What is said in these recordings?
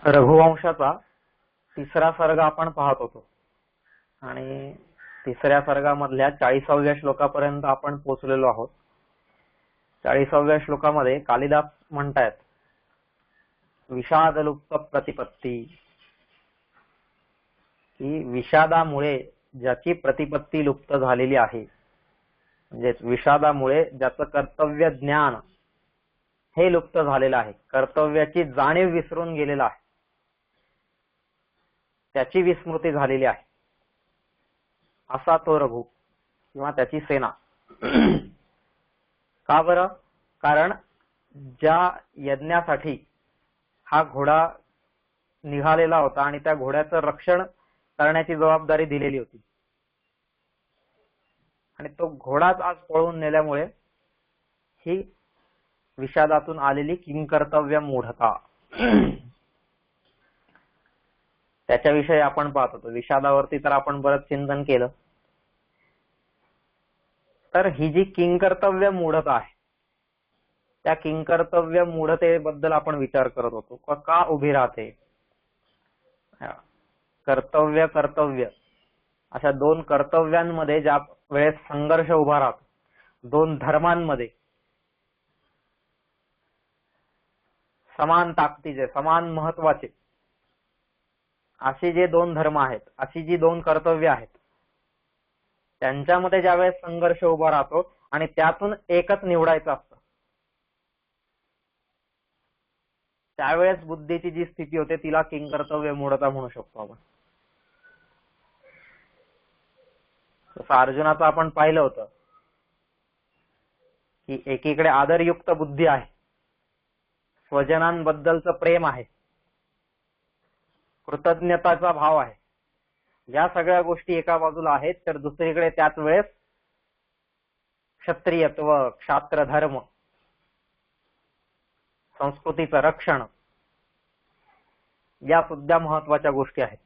रघुवंशाचा तिसरा सर्ग आपण पाहत होतो आणि तिसऱ्या सर्गामधल्या 40व्या श्लोकापर्यंत आपण पोहोचलेलो आहोत. 40व्या श्लोकामध्ये कालिदास म्हणतायत, विषादलुप्त प्रतिपत्ती, की विषादामुळे ज्याची प्रतिपत्ती लुप्त झालेली आहे, म्हणजेच विषादामुळे ज्याचं कर्तव्य ज्ञान हे लुप्त झालेलं आहे, कर्तव्याची जाणीव विसरून गेलेला आहे, त्याची विस्मृती झालेली आहे, असा तो रघु किंवा त्याची सेना. का बरं? कारण ज्या यज्ञासाठी हा घोडा निघालेला होता आणि त्या घोड्याचं रक्षण करण्याची जबाबदारी दिलेली होती आणि तो घोडाच आज पळून नेल्यामुळे ही विषादातून आलेली किंकर्तव्य मूढता, त्याच्याविषयी आपण पाहत होतो. विषादावरती तर आपण बरंच चिंतन केलं. तर ही जी किंकर्तव्य मूढता आहे, त्या किंकर्तव्य मूढतेबद्दल आपण विचार करत होतो. का उभी राहते? कर्तव्य कर्तव्य अशा दोन कर्तव्यांमध्ये ज्या वेळेस संघर्ष उभा राहतो, दोन धर्मांमध्ये समान ताकदीचे, समान महत्वाचे असे जे दोन धर्म आहेत, अशी जी दोन कर्तव्य आहेत, त्यांच्यामध्ये ज्यावेळेस संघर्ष उभा राहतो आणि त्यातून एकच निवडायचं असतं, त्यावेळेस बुद्धीची जी स्थिती होते तिला किंकर्तव्य मूढता म्हणू शकतो आपण. जसं अर्जुनाचं आपण पाहिलं होतं की एकीकडे आदरयुक्त बुद्धी आहे, स्वजनांबद्दलचं प्रेम आहे, कृतज्ञताचा भाव आहे, या सगळ्या गोष्टी एका बाजूला आहेत, तर दुसरीकडे त्याच वेळेस क्षत्रियत्व, क्षात्र धर्म, संस्कृतीचं रक्षण, या सुद्धा महत्वाच्या गोष्टी आहेत.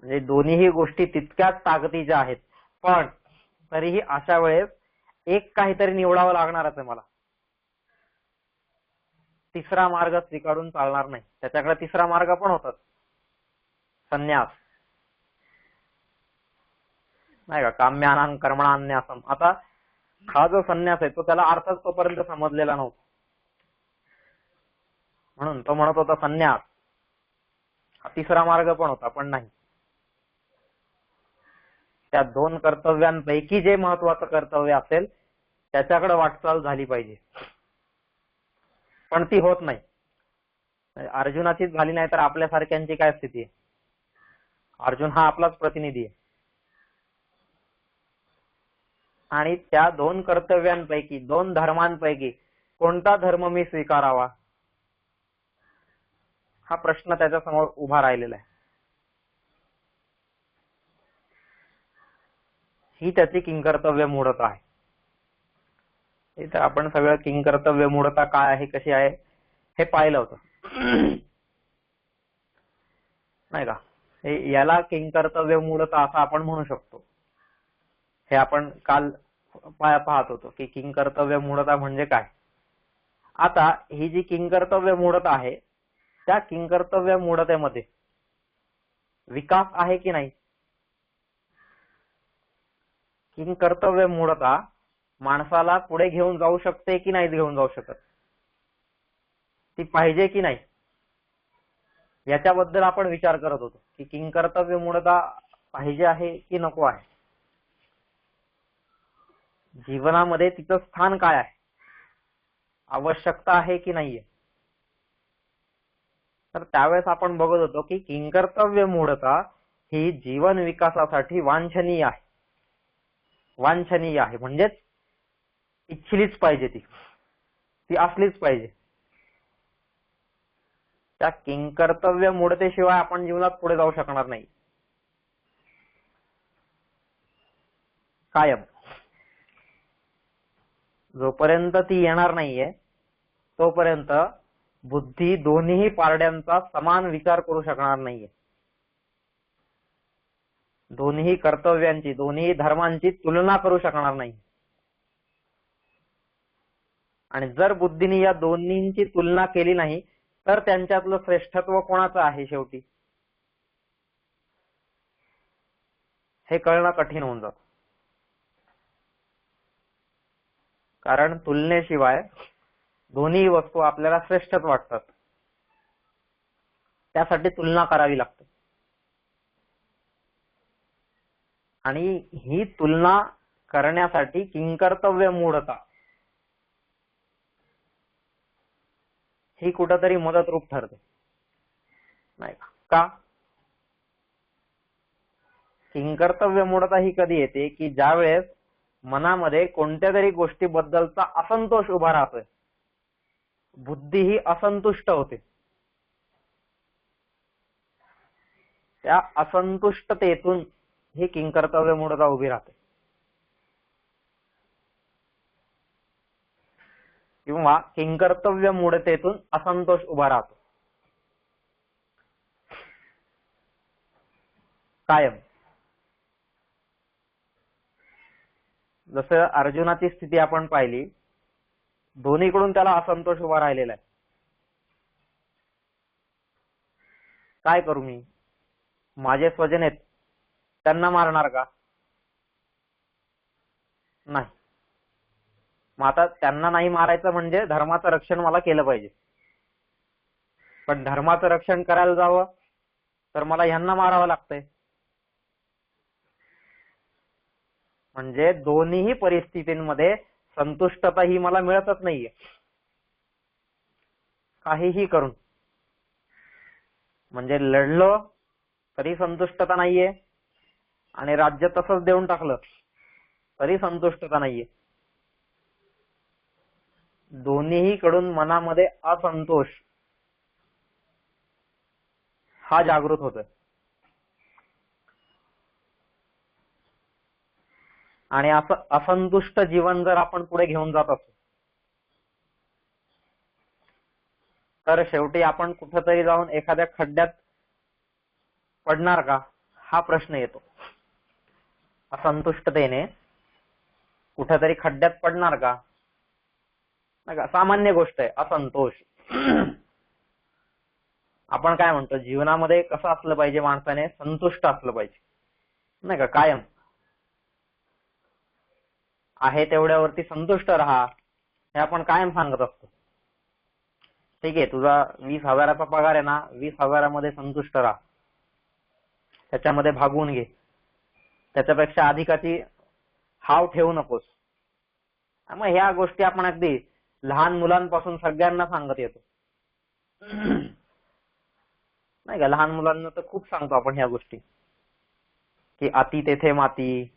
म्हणजे दोन्हीही गोष्टी तितक्याच ताकदीच्या आहेत, पण तरीही अशा वेळेस एक काहीतरी निवडावं लागणारच आहे मला. तिसरा मार्ग स्वीकारून चालणार नाही. त्याच्याकडे तिसरा मार्ग पण होता, संन्यास, नाही का, काम्यानां कर्मणान्यासम. आता हा जो संन्यास आहे तो त्याला अर्थच तोपर्यंत समजलेला नव्हता, म्हणून तो म्हणत होता संन्यास. हा तिसरा मार्ग पण होता, पण नाही. त्या दोन कर्तव्यांपैकी जे महत्वाचं कर्तव्य असेल त्याच्याकडे वाटचाल झाली पाहिजे, पण ती होत नाही. अर्जुनाचीच झाली नाही तर आपल्यासारख्यांची काय स्थिती आहे? अर्जुन हा आपलाच प्रतिनिधी आहे आणि त्या दोन कर्तव्यांपैकी, दोन धर्मांपैकी कोणता धर्म मी स्वीकारावा, हा प्रश्न त्याच्या समोर उभा राहिलेला आहे. ही त्याची किंकर्तव्य मूढता आहे. इथं आपण सगळं किंकर्तव्य मूढता काय आहे, कशी आहे हे पाहिलं होतं, नाही का? याला किंकर्तव्य मूढता असं आपण म्हणू शकतो. हे आपण काल पाहत होतो की किंकर्तव्य मूढता म्हणजे काय. आता ही जी किंकर्तव्य मूढता आहे, त्या किंकर्तव्य मूढतेमध्ये विकास आहे की नाही? किंकर्तव्य मूढता माणसाला पुढे घेऊन जाऊ शकते की नाही घेऊन जाऊ शकत, ती पाहिजे की नाही, याच्याबद्दल आपण विचार करत होतो की किंकर्तव्य मूढता पाहिजे आहे की नको आहे, जीवनामध्ये तिचं स्थान काय आहे, आवश्यकता आहे की नाहीये. तर त्यावेळेस आपण बघत होतो की किंकर्तव्य मूढता ही जीवन विकासासाठी वांछनीय आहे. वांछनीय आहे म्हणजेच इच्छिलीच पाहिजे, ती असलीच पाहिजे. त्या किंकर्तव्य मूढतेशिवाय आपण जीवनात पुढे जाऊ शकणार नाही कायम. जोपर्यंत ती येणार नाहीये तोपर्यंत बुद्धी दोन्ही पारड्यांचा समान विचार करू शकणार नाहीये. दोन्ही कर्तव्यांची, दोन्ही धर्मांची तुलना करू शकणार नाही. आणि जर बुद्धीने या दोन्हींची तुलना केली नाही तर त्यांच्यातलं श्रेष्ठत्व कोणाचं आहे शेवटी हे कळणं कठीण होऊन जातं. कारण तुलनेशिवाय दोन्ही वस्तू आपल्याला श्रेष्ठच वाटतात, त्यासाठी तुलना करावी लागते. आणि ही तुलना करण्यासाठी किंकर्तव्य मूढता ही कुठंतरी मदतरूप ठरते, नाही का? किंकर्तव्य मूढता ही कधी येते की ज्या वेळेस मनामध्ये कोणत्या तरी गोष्टीबद्दलचा असंतोष उभा राहतोय, बुद्धी ही असंतुष्ट होते. त्या असंतुष्टतेतून ही किंकर्तव्य मूढता उभी राहते, किंवा किंकर्तव्य मूढतेतून असंतोष उभा राहतो कायम. जसं अर्जुनाची स्थिती आपण पाहिली, दोन्हीकडून त्याला असंतोष उभा राहिलेला आहे. काय करू मी, माझे स्वजन आहेत त्यांना मारणार का? नाही. मग आता त्यांना नाही मारायचं म्हणजे धर्माचं रक्षण मला केलं पाहिजे, पण धर्माचं रक्षण करायला जावं तर मला ह्यांना मारावं लागतंय. म्हणजे दोन्ही परिस्थितींमध्ये संतुष्टता ही मला मिळतच नाहीये काहीही करून. म्हणजे लढलो तरी संतुष्टता नाहीये आणि राज्य तसंच देऊन टाकलं तरी संतुष्टता नाहीये. दोन्ही कडून मनामध्ये असंतोष हा जागृत होतोय. आणि असं असंतुष्ट जीवन जर आपण पुढे घेऊन जात असतो तर शेवटी आपण कुठेतरी जाऊन एखाद्या खड्ड्यात पडणार का हा प्रश्न येतो. असंतुष्टतेने कुठेतरी खड्ड्यात पडणार का? नाही का, सामान्य गोष्ट आहे असंतोष. आपण काय म्हणतो, जीवनामध्ये कसं असलं पाहिजे, माणसाने संतुष्ट असलं पाहिजे, नाही का, कायम आहे तेवढ्यावरती संतुष्ट राहा हे आपण कायम सांगत असतो. ठीक आहे, तुझा 20,000चा पगार आहे ना, 20,000मध्ये संतुष्ट राहा, त्याच्यामध्ये भागवून घे, त्याच्यापेक्षा अधिकाची हाव ठेवू नकोस. मग ह्या गोष्टी आपण अगदी लहान मुलांपासून सगळ्यांना सांगत येतो, नाही का. लहान मुलांना तर खूप सांगतो आपण ह्या गोष्टी, की अति तेथे माती,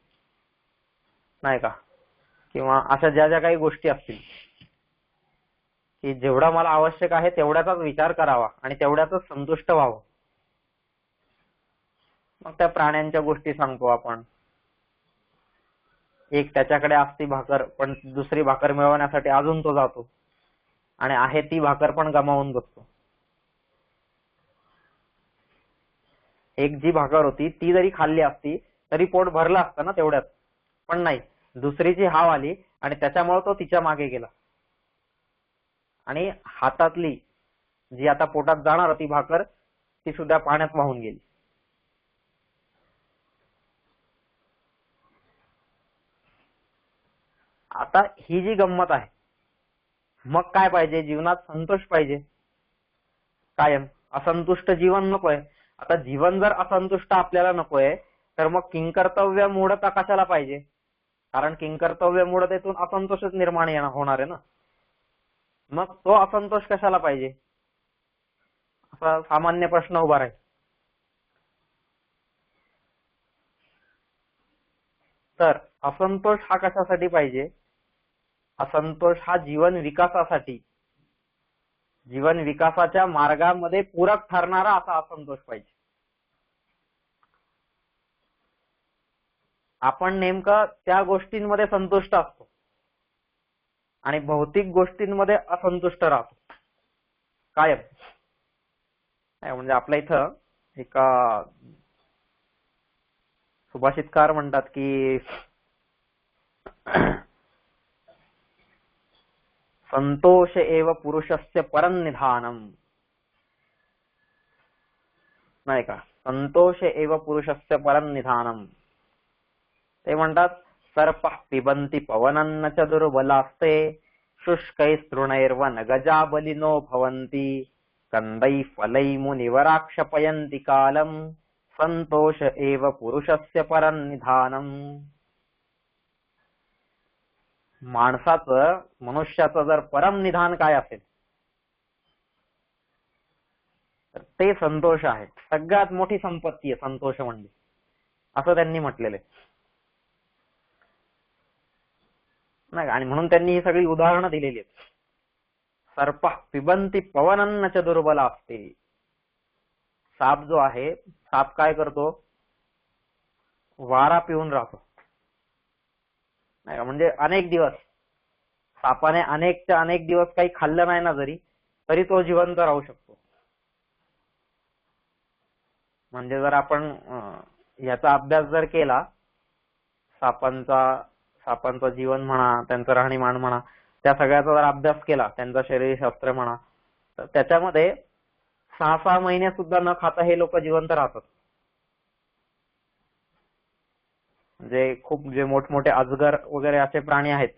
नाही का, किंवा अशा ज्या ज्या काही गोष्टी असतील की जेवढा मला आवश्यक आहे तेवढ्याचाच विचार करावा आणि तेवढ्यातच संतुष्ट व्हावं. मग त्या प्राण्यांच्या गोष्टी सांगतो आपण. एक त्याच्याकडे असती भाकर, पण दुसरी भाकर मिळवण्यासाठी अजून तो जातो आणि आहे ती भाकर पण गमावून बसतो. एक जी भाकर होती ती जरी खाल्ली असती तरी पोट भरलं असतं ना तेवढ्यात, पण नाही, दुसरीची हाव आली आणि त्याच्यामुळे तो तिच्या मागे गेला आणि हातातली जी आता पोटात जाणार होती भाकर ती सुद्धा पाण्यात वाहून गेली. आता ही जी गंमत आहे, मग काय पाहिजे जीवनात? संतोष पाहिजे कायम. असंतुष्ट जीवन नकोय. आता जीवन जर असंतुष्ट आपल्याला नकोय तर मग किंकर्तव्य मूढता कशाला पाहिजे? कारण किंकर्तव्य मूढतेतून असंतोषच निर्माण होणार आहे ना. मग तो असंतोष कशाला पाहिजे असा सामान्य प्रश्न उभा राहील. तर असंतोष हा कशासाठी पाहिजे? असंतोष हा जीवन विकासासाठी, जीवन विकासाच्या मार्गामध्ये पूरक ठरणारा असा असंतोष पाहिजे. आपण नेमकं त्या गोष्टींमध्ये संतुष्ट असतो आणि भौतिक गोष्टींमध्ये असंतुष्ट राहतो कायम. म्हणजे आपल्या इथं एक सुभाषितकार म्हणतात की संतोष एव पुरुषस्य परनिधानम, नाही का? संतोष एव पुरुषस्य परनिधानम. ते म्हणतात सर्प पिबंती पवनन्न च दुर्बलास्ते शुष्कैस्तृणैर्वन गजा बलिनो भवन्ति कंदै फलै मुनिवराक्षपयन्ति कालम संतोष एव पुरुषस्य परनिधानम. माणसाचं, मनुष्याचं जर परम निधान काय असेल तर ते संतोष आहे. सगळ्यात मोठी संपत्ती आहे संतोष म्हणजे, असं त्यांनी म्हटलेलं आहे. नाही, आणि म्हणून त्यांनी ही सगळी उदाहरणं दिलेली आहेत. सर्प पिबंती पवनन्न च दुर्बला असते. साप जो आहे, साप काय करतो? वारा पिऊन राहतो. नाही का? म्हणजे अनेक दिवस सापाने अनेक दिवस काही खाल्लं नाही ना जरी, तरी तो जिवंत राहू शकतो. म्हणजे जर आपण याचा अभ्यास जर केला, सापांचं जीवन म्हणा, त्यांचं राहणीमान म्हणा, त्या सगळ्याचा जर अभ्यास केला, त्यांचं शरीरशास्त्र म्हणा, तर त्याच्यामध्ये 6-6 महिने सुद्धा न खाता हे लोक जिवंत राहतात. म्हणजे खूप जे मोठमोठे अजगर वगैरे असे प्राणी आहेत,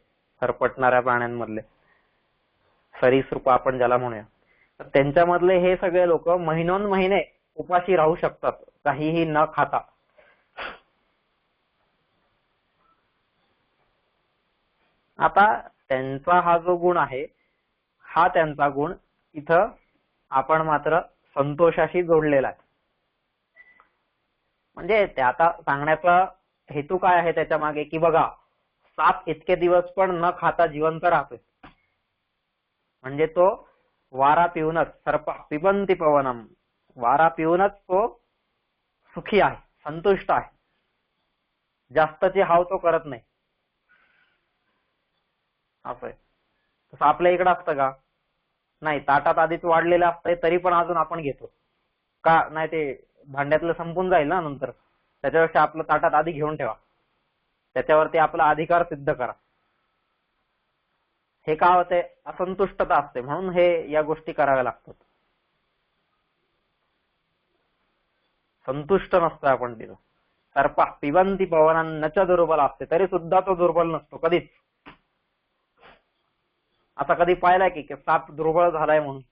सरपटणाऱ्या प्राण्यांमधले सरीसृप आपण ज्याला म्हणूया, तर त्यांच्यामधले हे सगळे लोक महिनोन-महिने उपाशी राहू शकतात काहीही न खाता. आता त्यांचा हा जो गुण आहे, हा त्यांचा गुण इथं आपण मात्र संतोषाशी जोडलेला आहे. म्हणजे ते आता सांगण्याचा हेतू काय आहे त्याच्या मागे, की बघा साप इतके दिवस पण न खाता जिवंत राहतोय, म्हणजे तो वारा पिऊनच, सर्प पिबंती पवनम, वारा पिऊनच तो सुखी आहे, संतुष्ट आहे. जास्तची हाव तो करत नाही. असं आहे. तसं आपल्या इकडं असतं का? नाही, ताटात आधीच वाढलेलं असतंय तरी पण अजून आपण घेतो का? नाही, ते भांड्यातलं संपून जाईल ना नंतर, त्याच्यापेक्षा आपलं ताटात आधी घेऊन ठेवा, त्याच्यावरती आपला अधिकार सिद्ध करा. हे का होते? असंतुष्टता असते, म्हणून हे या गोष्टी कराव्या लागतात. संतुष्ट नसतो आपण तिथं. सर्प पिबंती पवनन्न च दुर्बल असते, तरी सुद्धा तो दुर्बल नसतो कधीच. आता कधी पाहिलाय की साप दुर्बळ झालाय म्हणून?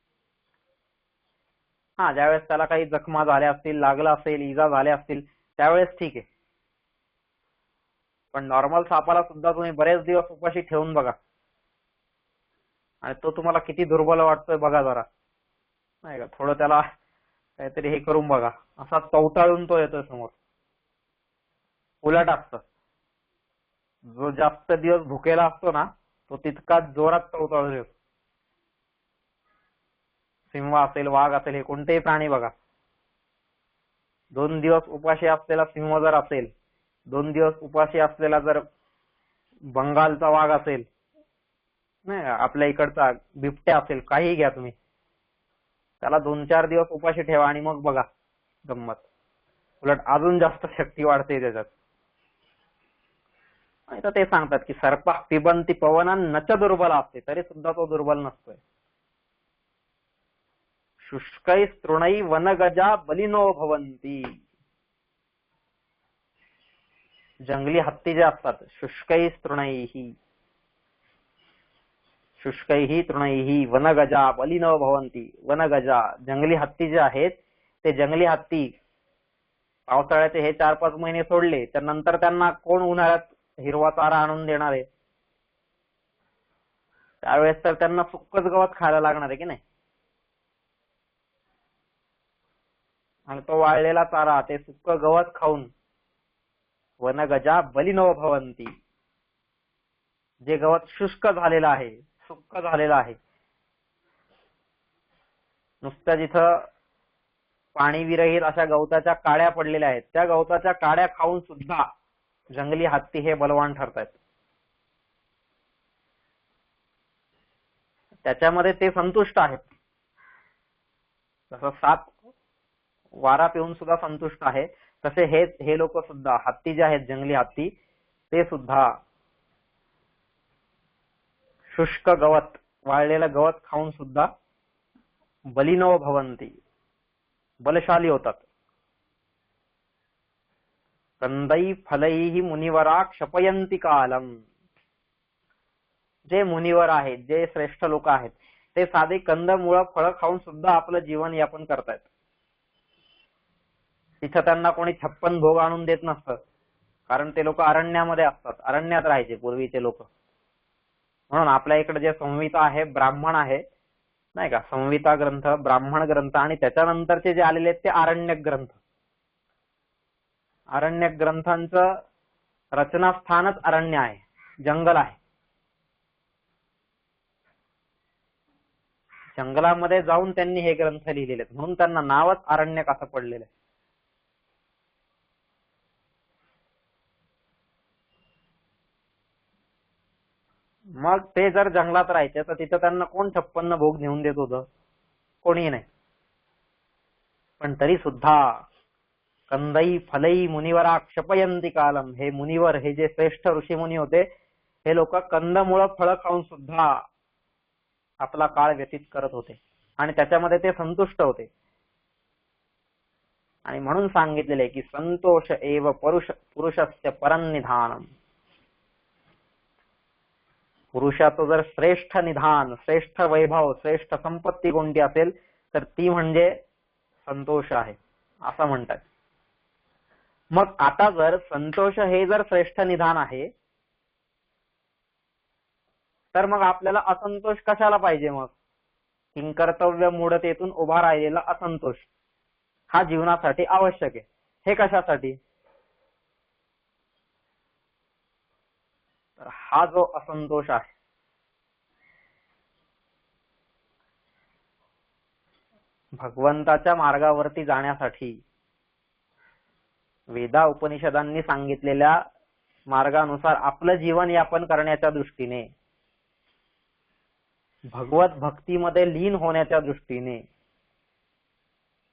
हा, ज्यावेळेस त्याला काही जखमा झाल्या असतील, लागला असेल, इजा झाल्या असतील, त्यावेळेस ठीक आहे. पण नॉर्मल सापाला सुद्धा तुम्ही बरेच दिवस उपाशी ठेवून बघा, आणि तो तुम्हाला किती दुर्बल वाटतोय बघा जरा, नाही का? थोडं त्याला काहीतरी हे करून बघा, असा चवटाळून तो येतोय समोर. उलट असतं, जो जास्त दिवस भुकेला असतो ना, तो तितकाच जोरात चवटाळून येतो. सिंह असेल, वाघ असेल, हे कोणतेही प्राणी बघा, 2 दिवस उपाशी असलेला सिंह जर असेल, 2 दिवस उपाशी असलेला जर बंगालचा वाघ असेल, नाही आपल्या इकडचा बिबट्या असेल, काही घ्या तुम्ही, त्याला 2-4 दिवस उपाशी ठेवा आणि मग बघा गंमत. उलट अजून जास्त शक्ती वाढते त्याच्यात. तर ते सांगतात की सर्प पिबंती पवनन्न च दुर्बल असते, तरी सुद्धा तो दुर्बल नसतोय. शुष्कै तृणै वनगजा बलिनो भवन्ति. जंगली हत्ती जे असतात, शुष्कै तृणैः वनगजा बलिनो भवन्ति. वनगजा, जंगली हत्ती जे आहेत, ते जंगली हत्ती पावसाळ्याचे हे 4-5 महिने सोडले तर नंतर त्यांना कोण उन्हाळ्यात हिरवा चारा आणून देणार आहे? त्यावेळेस तर त्यांना सुक्कच गवत खायला लागणार आहे की नाही? आणि तो वाळलेला चारा, ते सुक्क गवत खाऊन वनगजा बलिनो भवन्ति. जे गवत शुष्क झालेलं आहे, सुक्क झालेलं आहे, नुसत्या जिथं पाणी विरहित अशा गवताच्या काड्या पडलेल्या आहेत, त्या गवताच्या काड्या खाऊन सुद्धा जंगली हत्ती हे बलवान ठरतायत. त्याच्यामध्ये ते संतुष्ट आहेत. जसं साप वारा पिऊन सुद्धा संतुष्ट आहे, तसे हे लोक सुद्धा, हत्ती जे आहेत, जंगली हत्ती, ते सुद्धा शुष्क गवत वाळलेलं गवत खाऊन सुद्धा बलिनो भवंती, बलशाली होतात. कंदै फलैहि मुनिवरा क्षपयंती कालम. जे मुनिवर आहेत, जे श्रेष्ठ लोक आहेत, ते साधे कंदमुळं फळं खाऊन सुद्धा आपलं जीवन यापन करतायत. तिथं त्यांना कोणी 56 भोग आणून देत नसतं, कारण ते लोक अरण्यामध्ये असतात, अरण्यात राहायचे पूर्वीचे लोक. म्हणून आपल्या इकडे जे संहिता आहे, ब्राह्मण आहे नाही का, संहिता ग्रंथ, ब्राह्मण ग्रंथ आणि त्याच्यानंतरचे जे आलेले आहेत ते आरण्यक ग्रंथ. आरण्यक ग्रंथांचं रचनास्थानच अरण्य आहे, जंगल आहे. जंगलामध्ये जाऊन त्यांनी हे ग्रंथ लिहिलेले आहेत, म्हणून त्यांना नावच आरण्यक असं पडलेलं आहे. मग ते जर जंगलात राहायचे तर तिथं त्यांना कोण 56 भोग नेऊन देत होतं? कोणीही नाही. पण तरी सुद्धा कंदै फलै मुनिवरा क्षपयंती कालम, हे मुनिवर, हे जे श्रेष्ठ ऋषीमुनी होते, हे लोक कंदमुळं फळं खाऊन सुद्धा आपला काळ व्यतीत करत होते आणि त्याच्यामध्ये ते संतुष्ट होते. आणि म्हणून सांगितलेले की संतोष एव पुरुषस्य परनिधानम. पुरुषाचं जर श्रेष्ठ निधान, श्रेष्ठ वैभव, श्रेष्ठ संपत्ती कोणती असेल तर ती म्हणजे संतोष आहे असं म्हणतात. मग आता जर संतोष हे जर श्रेष्ठ निधान आहे तर मग आपल्याला असंतोष कशाला पाहिजे? मग किंकर्तव्य मूढतेतून उभा राहिलेला असंतोष हा जीवनासाठी आवश्यक आहे. हे कशासाठी? तर हा जो असंतोष आहे, भगवंताच्या मार्गावरती जाण्यासाठी वेदा उपनिषदांनी सांगितलेल्या मार्गानुसार आपलं जीवन यापन करण्याच्या दृष्टीने, भगवत भक्तीमध्ये लीन होण्याच्या दृष्टीने,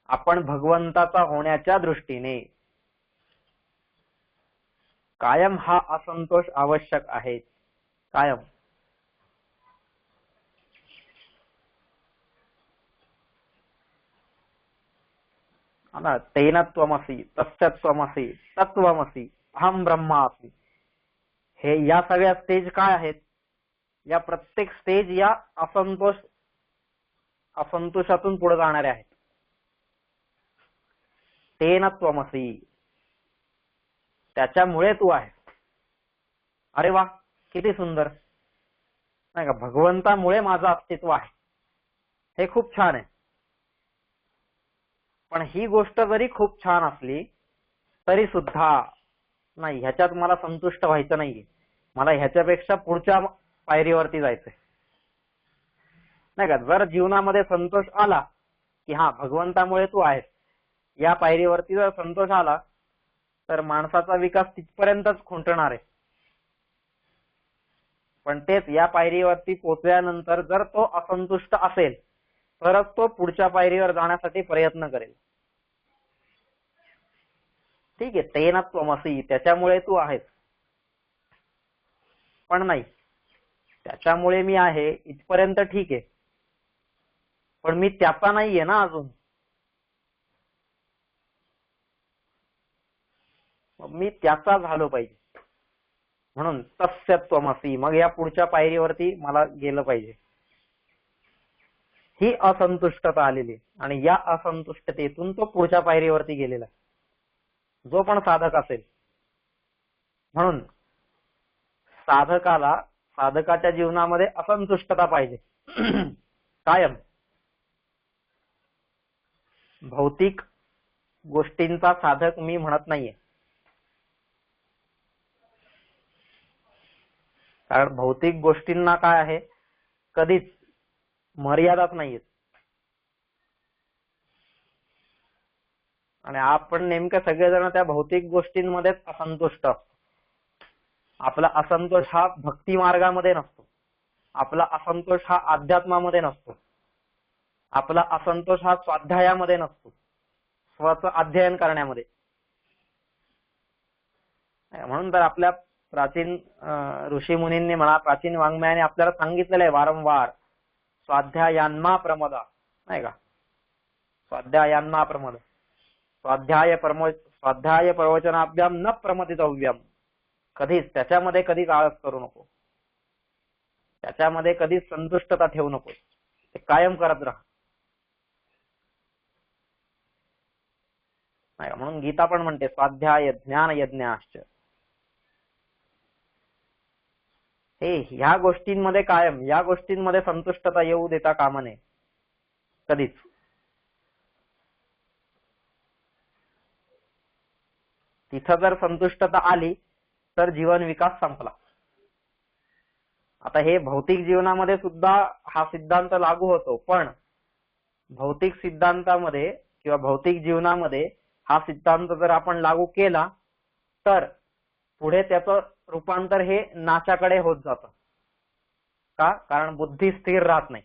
आपण भगवंताचा होण्याच्या दृष्टीने कायम हा असंतोष आवश्यक आहे. कायम. तेन त्वमसि तस्य त्वमसि तत्त्वमसि अहम ब्रह्मास्मि. हे या सगळ्या स्टेज काय आहेत? या प्रत्येक स्टेज या असंतोषातून पुढे जाणारे आहेत. तेन त्वमसि, त्याच्यामुळे तू आहेस. अरे वा, किती सुंदर नाही का, भगवंतामुळे माझं अस्तित्व आहे, हे खूप छान आहे. पण ही गोष्ट जरी खूप छान असली तरी सुद्धा नाही, ह्याच्यात मला संतुष्ट व्हायचं नाहीये, मला ह्याच्यापेक्षा पुढच्या पायरीवरती जायचंय नाही का. जर जीवनामध्ये संतोष आला की हा भगवंतामुळे तू आहेस, या पायरीवरती जर संतोष आला तर माणसाचा विकास तिथपर्यंतच खुंटणार आहे. पण तेच या पायरीवरती पोहोचल्यानंतर जर तो असंतुष्ट असेल तरच तो पुढच्या पायरीवर जाण्यासाठी प्रयत्न करेल. ठीक आहे, तेन त्वमसि, त्याच्यामुळे तू आहेस. पण नाही, त्याच्यामुळे मी आहे इथपर्यंत ठीक आहे, पण मी त्याचा नाहीये ना अजून. मी त्याचा झालो पाहिजे. म्हणून तस्य त्वमसि, मग या पुढच्या पायरीवरती मला गेलं पाहिजे. ही असंतुष्टता आलेली आणि या असंतुष्टतेतून तो पुढच्या पायरीवरती गेलेला जो पण साधक असेल. म्हणून साधकाच्या जीवनामध्ये असंतुष्टता पाहिजे कायम. भौतिक गोष्टींचा साधक मी म्हणत नाहीये, कारण भौतिक गोष्टींना काय आहे, कधीच मर्यादाच नाहीये. आणि आपण नेमकं सगळेजण त्या भौतिक गोष्टींमध्येच असंतुष्ट असतो. आपला असंतोष हा भक्ती मार्गामध्ये नसतो, आपला असंतोष हा अध्यात्मामध्ये नसतो, आपला असंतोष हा स्वाध्यायामध्ये नसतो, स्वतःचं अध्ययन करण्यामध्ये. म्हणून तर आपल्या प्राचीन ऋषी मुनींनी म्हणा, प्राचीन वाङ्मयाने आपल्याला सांगितलेलं आहे वारंवार स्वाध्यायान्मा प्रमदा, नाही का? स्वाध्यायान्मा प्रमद, स्वाध्याय प्रवचनाभ्याम न प्रमदितव्यम. कधीच त्याच्यामध्ये कधीच आळस करू नको, त्याच्यामध्ये कधीच संतुष्टता ठेवू नको, ते कायम करत राहा. नाही, म्हणून गीता पण म्हणते स्वाध्याय ज्ञान यज्ञाश्च. हे ह्या गोष्टींमध्ये कायम, या गोष्टींमध्ये संतुष्टता येऊ देता कामा नये कधीच. तिथं जर संतुष्टता आली तर जीवन विकास संपला. आता हे भौतिक जीवनामध्ये सुद्धा हा सिद्धांत लागू होतो, पण भौतिक सिद्धांतामध्ये किंवा भौतिक जीवनामध्ये हा सिद्धांत जर आपण लागू केला तर पुढे त्याचं रूपांतर हे नाशाकडे होत जातं. का? कारण बुद्धी स्थिर राहत नाही.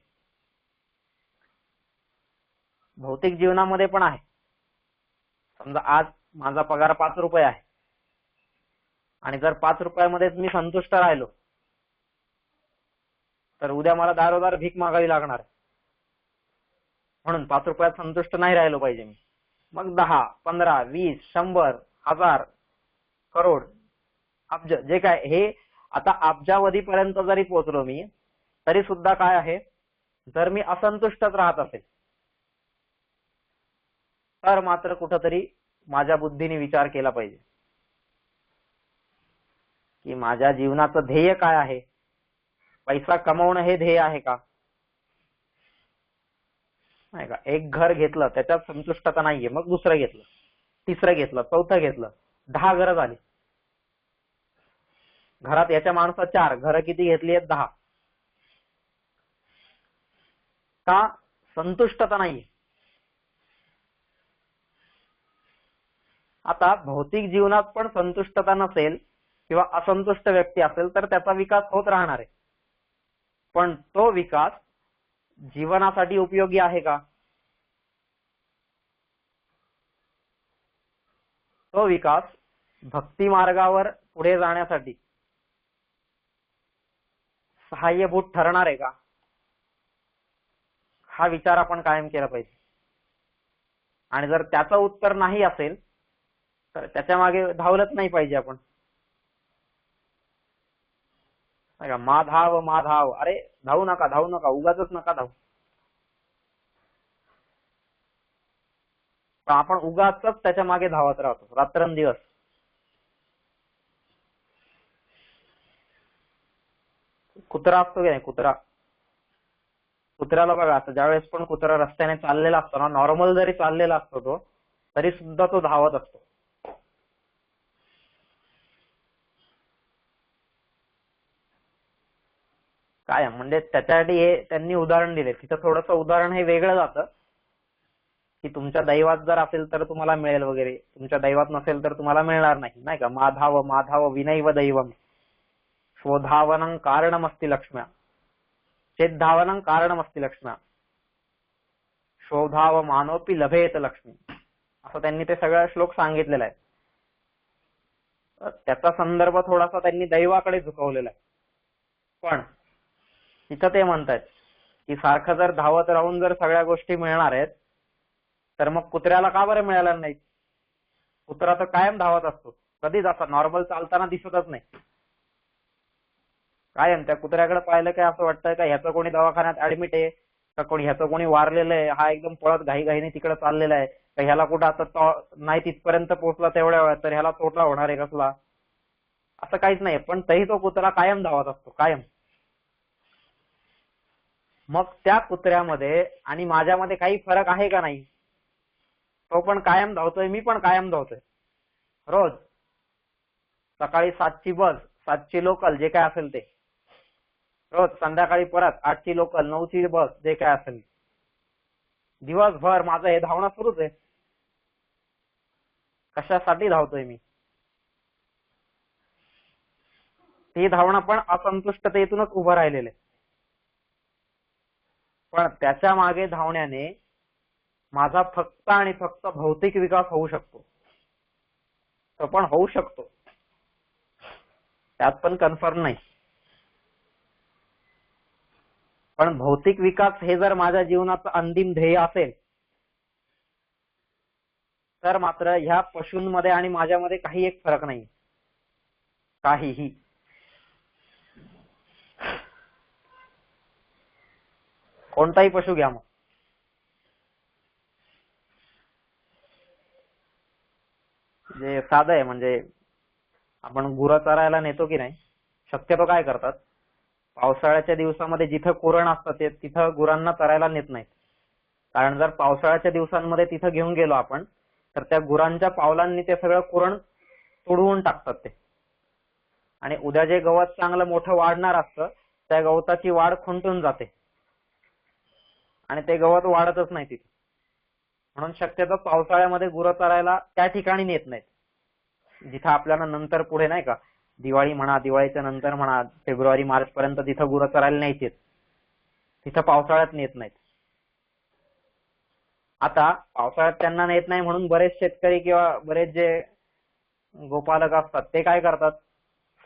भौतिक जीवनामध्ये पण आहे. समजा आज माझा पगार 5 रुपये आहे आणि जर 5 रुपयामध्येच मी संतुष्ट राहिलो तर उद्या मला दारोदार भीक मागावी लागणार आहे. म्हणून 5 रुपयात संतुष्ट नाही राहिलो पाहिजे मी. मग 10, 15, 20, 100, 1000, करोड, अब्ज, जे काय हे आता अब्जावधीपर्यंत जरी पोहोचलो मी तरी सुद्धा काय आहे, जर मी असंतुष्टच राहत असेल तर मात्र कुठंतरी माझ्या बुद्धीने विचार केला पाहिजे की माझ्या जीवनाचं ध्येय काय आहे. पैसा कमवणं हे ध्येय आहे का? नाही का? एक घर घेतलं त्याच्यात संतुष्टता नाहीये, मग दुसरं घेतलं, तिसरं घेतलं, चौथं घेतलं, 10 घरं झाली. घरात याच्या माणसं 4, घरं किती घेतली आहेत? 10. का? संतुष्टता नाहीये. आता भौतिक जीवनात पण संतुष्टता नसेल किंवा असंतुष्ट व्यक्ती असेल तर त्याचा विकास होत राहणार आहे, पण तो विकास जीवनासाठी उपयोगी आहे का? तो विकास भक्ती मार्गावर पुढे जाण्यासाठी सहाय्यभूत ठरणार आहे का? हा विचार आपण कायम केला पाहिजे. आणि जर त्याचं उत्तर नाही असेल तर त्याच्या मागे धावलंच नाही पाहिजे आपण. माधाव माधाव, अरे धावू नका, धावू नका, उगाचच नका धावू. पण आपण उगाचच त्याच्या मागे धावत राहतो रात्रंदिवस. कुत्रा असतो की नाही, कुत्र्याला बघा, आता ज्यावेळेस पण कुत्रा रस्त्याने चाललेला असतो ना, नॉर्मल जरी चाललेला असतो तो, तरी सुद्धा तो धावत असतो. काय म्हणजे त्याच्यासाठी हे त्यांनी उदाहरण दिले. तिथं थोडंसं उदाहरण हे वेगळं जातं की तुमच्या दैवात जर असेल तर तुम्हाला मिळेल वगैरे, तुमच्या दैवात नसेल तर तुम्हाला मिळणार नाही, नाही का? माधाव माधाव विनैव दैवम शोधावनं कारणमस्ति लक्ष्म्या, चेद्धावनं कारणमस्ति लक्ष्म्या, शोधाव मानोपी लभेत लक्ष्मी, असं त्यांनी ते सगळं श्लोक सांगितलेला आहे. त्याचा संदर्भ थोडासा त्यांनी दैवाकडे झुकवलेला आहे. पण तिथं ते म्हणतात की सारखं जर धावत राहून जर सगळ्या गोष्टी मिळणार आहेत तर मग कुत्र्याला का बरं मिळाल्या नाही? कुत्रा तर कायम धावत असतो, कधीच असा नॉर्मल चालताना दिसतच नाही. कायम त्या कुत्र्याकडे पाहिलं काय असं वाटतं का ह्याचं कोणी दवाखान्यात ऍडमिट आहे का, कोणी ह्याचं कोणी वारलेलं आहे, हा एकदम पळत घाईघाईने तिकडे चाललेला आहे का, ह्याला कुठं आता नाही तिथपर्यंत पोहोचला तेवढ्या वेळात तर ह्याला तोटा होणार आहे कसला, असं काहीच नाही. पण तरी तो कुत्रा कायम धावत असतो, कायम. मग त्या कुत्र्यामध्ये आणि माझ्यामध्ये काही फरक आहे का नाही? तो पण कायम धावतोय, मी पण कायम धावतोय. रोज सकाळी 7ची बस, 7ची लोकल, जे काय असेल ते, रोज संध्याकाळी परत 8ची लोकल, 9ची बस, जे काय असेल, दिवसभर माझं हे धावणं सुरूच आहे. कशासाठी धावतोय मी? ते धावणं पण असंतुष्टतेतूनच उभं राहिलेलं आहे. पण त्याच्या मागे धावण्याने माझा फक्त आणि फक्त भौतिक विकास होऊ शकतो, तो पण होऊ शकतो, त्यात पण कन्फर्म नाही. पण भौतिक विकास हे जर माझ्या जीवनाचं अंतिम ध्येय असेल तर मात्र ह्या पशूंमध्ये आणि माझ्यामध्ये काही एक फरक नाही, काहीही. कोणताही पशु घ्या मग. जे साधं आहे, म्हणजे आपण गुरं चरायला नेतो की नाही, शक्यतो काय करतात, पावसाळ्याच्या दिवसामध्ये जिथं कुरण असतं तिथं गुरांना चरायला नेत नाहीत. कारण जर पावसाळ्याच्या दिवसांमध्ये तिथं घेऊन गेलो आपण तर त्या गुरांच्या पावलांनी ते सगळं कुरण तुडवून टाकतात ते, आणि उद्या जे गवत चांगलं मोठं वाढणार असतं त्या गवताची वाढ खुंटून जाते आणि ते गवत वाढतच नाही तिथे. म्हणून शक्यतो पावसाळ्यामध्ये गुरं चरायला त्या ठिकाणी नेत नाहीत जिथं आपल्याला नंतर पुढे नाही का, दिवाळी म्हणा, दिवाळीच्या नंतर म्हणा, फेब्रुवारी मार्च पर्यंत जिथं गुरं चरायला न्यायचीत तिथं पावसाळ्यात नेत नाहीत. आता पावसाळ्यात त्यांना नेत नाही म्हणून बरेच शेतकरी किंवा बरेच जे गोपालक असतात ते काय करतात,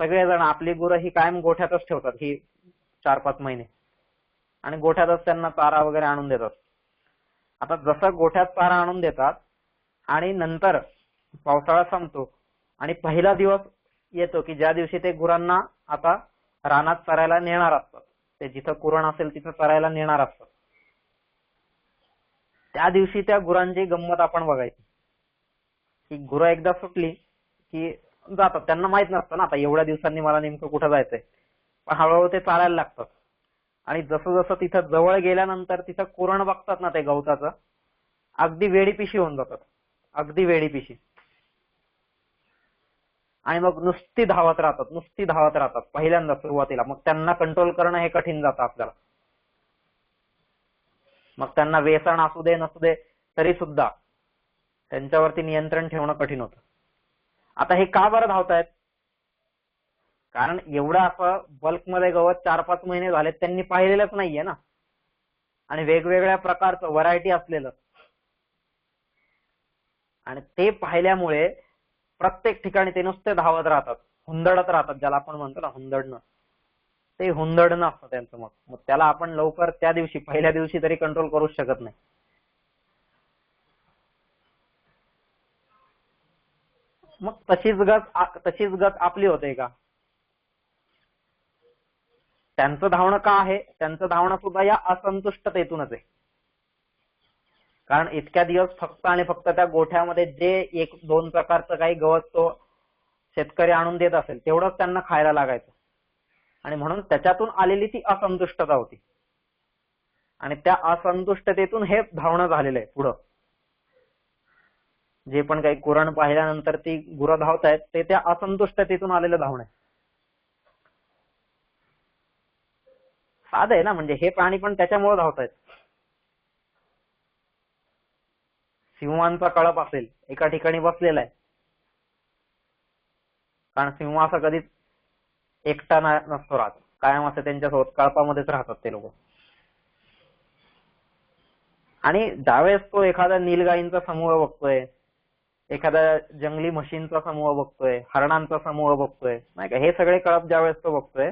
सगळेजण आपली गुरं ही कायम गोठ्यातच ठेवतात ही 4-5 महिने, आणि गोठ्यातच त्यांना चारा वगैरे आणून देतात. आता जसं गोठ्यात चारा आणून देतात आणि नंतर पावसाळा संपतो आणि पहिला दिवस येतो की ज्या दिवशी ते गुरांना आता रानात चरायला नेणार असतात, ते जिथं कुरण असेल तिथं चरायला नेणार असतात, त्या दिवशी त्या गुरांची गंमत आपण बघायची की गुरं एकदा सुटली की जातात. त्यांना माहित नसतं ना आता एवढ्या दिवसांनी मला नेमकं कुठं जायचंय, पण हळूहळू ते चालायला लागतात. आणि जसं जसं तिथं जवळ गेल्यानंतर तिथं कुरण बघतात ना ते गवताचं, अगदी वेडीपिशी होऊन जातात, अगदी वेडीपिशी. आणि मग नुसती धावत राहतात पहिल्यांदा सुरुवातीला. मग त्यांना कंट्रोल करणं हे कठीण जातं आपल्याला. मग त्यांना व्यसन असू दे नसू दे तरी सुद्धा त्यांच्यावरती नियंत्रण ठेवणं कठीण होतं. आता हे का बरं धावतायत, कारण एवढं असं बल्कमध्ये गवत 4-5 महिने झाले त्यांनी पाहिलेलंच नाहीये ना, आणि वेगवेगळ्या प्रकारचं व्हरायटी असलेलं, आणि ते पाहिल्यामुळे प्रत्येक ठिकाणी ते नुसते धावत राहतात, हुंदडत राहतात, ज्याला आपण म्हणतो ना हुंदडणं, ते हुंदडणं असतं त्यांचं. मग त्याला आपण लवकर त्या दिवशी पहिल्या दिवशी तरी कंट्रोल करूच शकत नाही. मग तशीच गत आपली होते का? त्यांचं धावणं का आहे, त्यांचं धावणं सुद्धा या असंतुष्टतेतूनच आहे. कारण इतक्या दिवस फक्त आणि फक्त त्या गोठ्यामध्ये जे 1-2 प्रकारचं काही गवत तो शेतकरी आणून देत असेल तेवढंच त्यांना खायला लागायचं, आणि म्हणून त्याच्यातून आलेली ती असंतुष्टता होती, आणि त्या असंतुष्टतेतून हे धावणं झालेलं आहे पुढं. जे पण काही कुरण पाहिल्यानंतर ती गुरं धावतायत ते त्या असंतुष्टतेतून आलेलं धावणं आहे. साधं आहे ना, म्हणजे हे प्राणी पण त्याच्यामुळे धावतायत. सिंहांचा कळप असेल एका ठिकाणी बसलेला आहे, कारण सिंह असा कधीच एकटा नसतो राहत, कायम असं त्यांच्यासोबत कळपामध्येच राहतात ते लोक. आणि ज्यावेळेस तो एखाद्या नीलगाईंचा समूह बघतोय, एखाद्या जंगली म्हशींचा समूह बघतोय, हरणांचा समूह बघतोय नाही का, हे सगळे कळप ज्यावेळेस तो बघतोय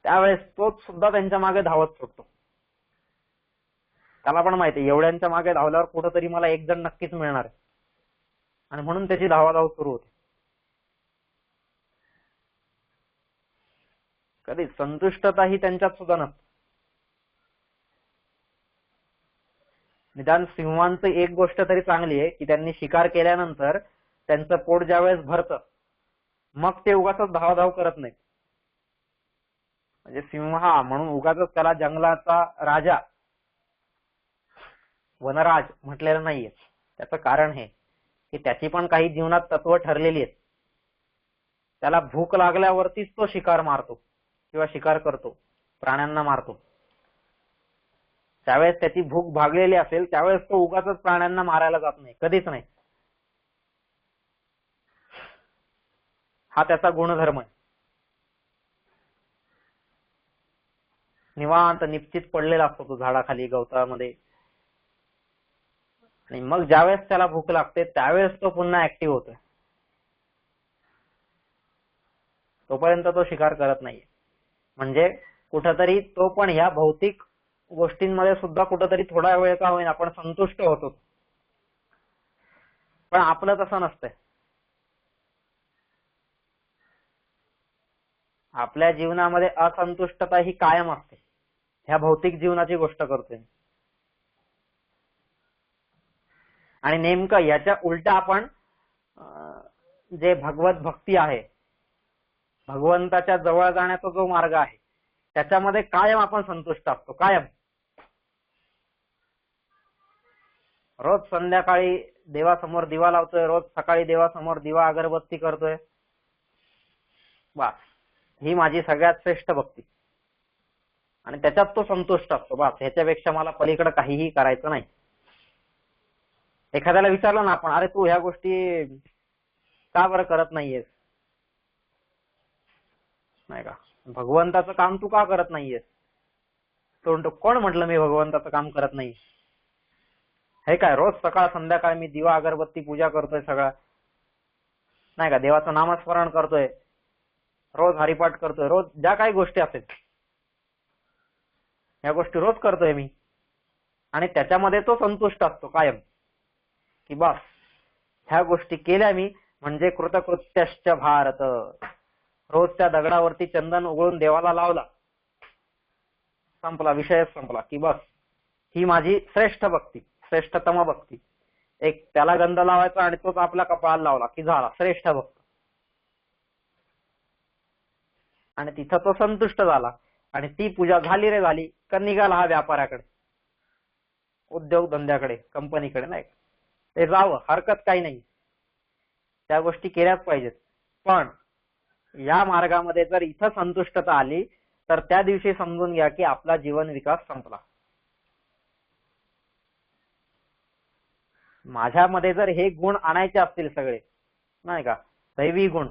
त्यावेळेस तो सुद्धा त्यांच्या मागे धावत सुटतो. त्याला पण माहिती एवढ्यांच्या मागे धावल्यावर कुठंतरी मला एक जण नक्कीच मिळणार आहे, आणि म्हणून त्याची धावाधाव सुरू होते. कधी संतुष्टता ही त्यांच्यात सुद्धा नसते. निदान सिंहांचं एक गोष्ट तरी चांगली आहे की त्यांनी शिकार केल्यानंतर त्यांचं पोट ज्यावेळेस भरतं मग ते उगाचच धावाधाव करत नाही. म्हणजे सिंह हा म्हणून उगाचच त्याला जंगलाचा राजा, वनराज म्हटलेलं नाहीये. त्याचं कारण हे की त्याची पण काही जीवनात तत्व ठरलेली आहेत. त्याला भूक लागल्यावरतीच तो शिकार मारतो किंवा शिकार करतो, प्राण्यांना मारतो. त्यावेळेस त्याची भूक भागलेली असेल त्यावेळेस तो उगाचच प्राण्यांना मारायला जात नाही, कधीच नाही. हा त्याचा गुणधर्म आहे. निवांत निश्चित पडलेला असतो तो झाडाखाली गवतामध्ये, आणि मग ज्यावेळेस त्याला भूक लागते त्यावेळेस तो पुन्हा ऍक्टिव्ह होतोय. तोपर्यंत तो शिकार करत नाहीये. म्हणजे कुठंतरी तो पण ह्या भौतिक गोष्टींमध्ये सुद्धा कुठंतरी थोडा वेळ का होईना आपण संतुष्ट होतो. पण आपलं तसं नसतंय. आपल्या जीवनामध्ये असंतुष्टता ही कायम असते. ह्या भौतिक जीवनाची गोष्ट करतोय. आणि नेमकं याच्या उलट आपण जे भगवत भक्ती आहे, भगवंताच्या जवळ जाण्याचा जो मार्ग आहे, त्याच्यामध्ये कायम आपण संतुष्ट असतो. कायम. रोज संध्याकाळी देवासमोर दिवा लावतोय, रोज सकाळी देवासमोर दिवा अगरबत्ती करतोय. बस, ही माझी सगळ्यात श्रेष्ठ भक्ती. आणि त्याच्यात तो संतुष्ट असतो. बस, ह्याच्यापेक्षा मला पलीकडे काहीही करायचं नाही. एखाद्याला विचारलं ना आपण, अरे तू ह्या गोष्टी का बरं करत नाहीयेस, नाही का, भगवंताचं काम तू का करत नाहीयेस, तो म्हणतो कोण म्हटलं मी भगवंताचं काम करत नाही. हे काय, रोज सकाळ संध्याकाळ मी दिवा अगरबत्ती पूजा करतोय, सगळं नाही का, देवाचं नामस्मरण करतोय, रोज हरिपाठ करतोय, रोज ज्या काही गोष्टी असेल या गोष्टी रोज करतोय मी. आणि त्याच्यामध्ये तो संतुष्ट असतो कायम, की बस ह्या गोष्टी केल्या मी म्हणजे कृतकृत्यश्च भारत. रोज त्या दगडावरती चंदन उघळून देवाला लावला, संपला, विषयच संपला, की बस ही माझी श्रेष्ठ भक्ती, श्रेष्ठतम भक्ती. एक त्याला गंध लावायचा आणि तोच आपल्या कपाळाला लावला की झाला श्रेष्ठ भक्त. आणि तिथं तो संतुष्ट झाला आणि ती पूजा झाली रे झाली का निघाला हा व्यापाराकडे, उद्योग धंद्याकडे, कंपनीकडे. नाही ते जावं, हरकत काही नाही, त्या गोष्टी केल्याच पाहिजेत. पण या मार्गामध्ये जर इथं संतुष्टता आली तर त्या दिवशी समजून घ्या की आपला जीवन विकास संपला. माझ्यामध्ये जर हे गुण आणायचे असतील सगळे, नाही का, दैवी गुण,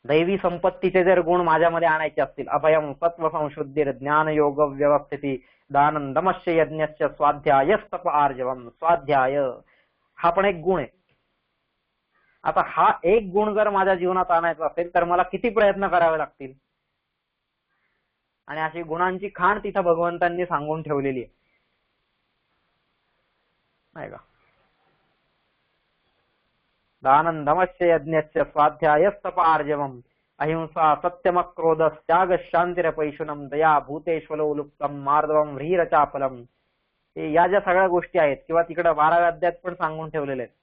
दैवी संपत्तीचे जर गुण माझ्यामध्ये आणायचे असतील, अभयम, सत्व संशुद्धीर, ज्ञान योग व्यवस्थिती, दानम, दमश्य, यज्ञश्च, स्वाध्याय, तप आर्जवम. स्वाध्याय हा पण एक गुण आहे. आता हा एक गुण जर माझ्या जीवनात आणायचा असेल तर मला किती प्रयत्न करावे लागतील. आणि अशी गुणांची खाण तिथं भगवंतांनी सांगून ठेवलेली आहे, नाही का. दानं, दमश्य, यज्ञश्च, स्वाध्याय, तप आर्जवम, अहिंसा, सत्यम, क्रोध, त्याग, शांतिरपैशुनम, दया, भूतेश्वलो लुप्तम, मार्दवम, व्रीरचापलम. या ज्या सगळ्या गोष्टी आहेत, किंवा तिकडे 12व्या अध्यायात पण सांगून ठेवलेले आहेत.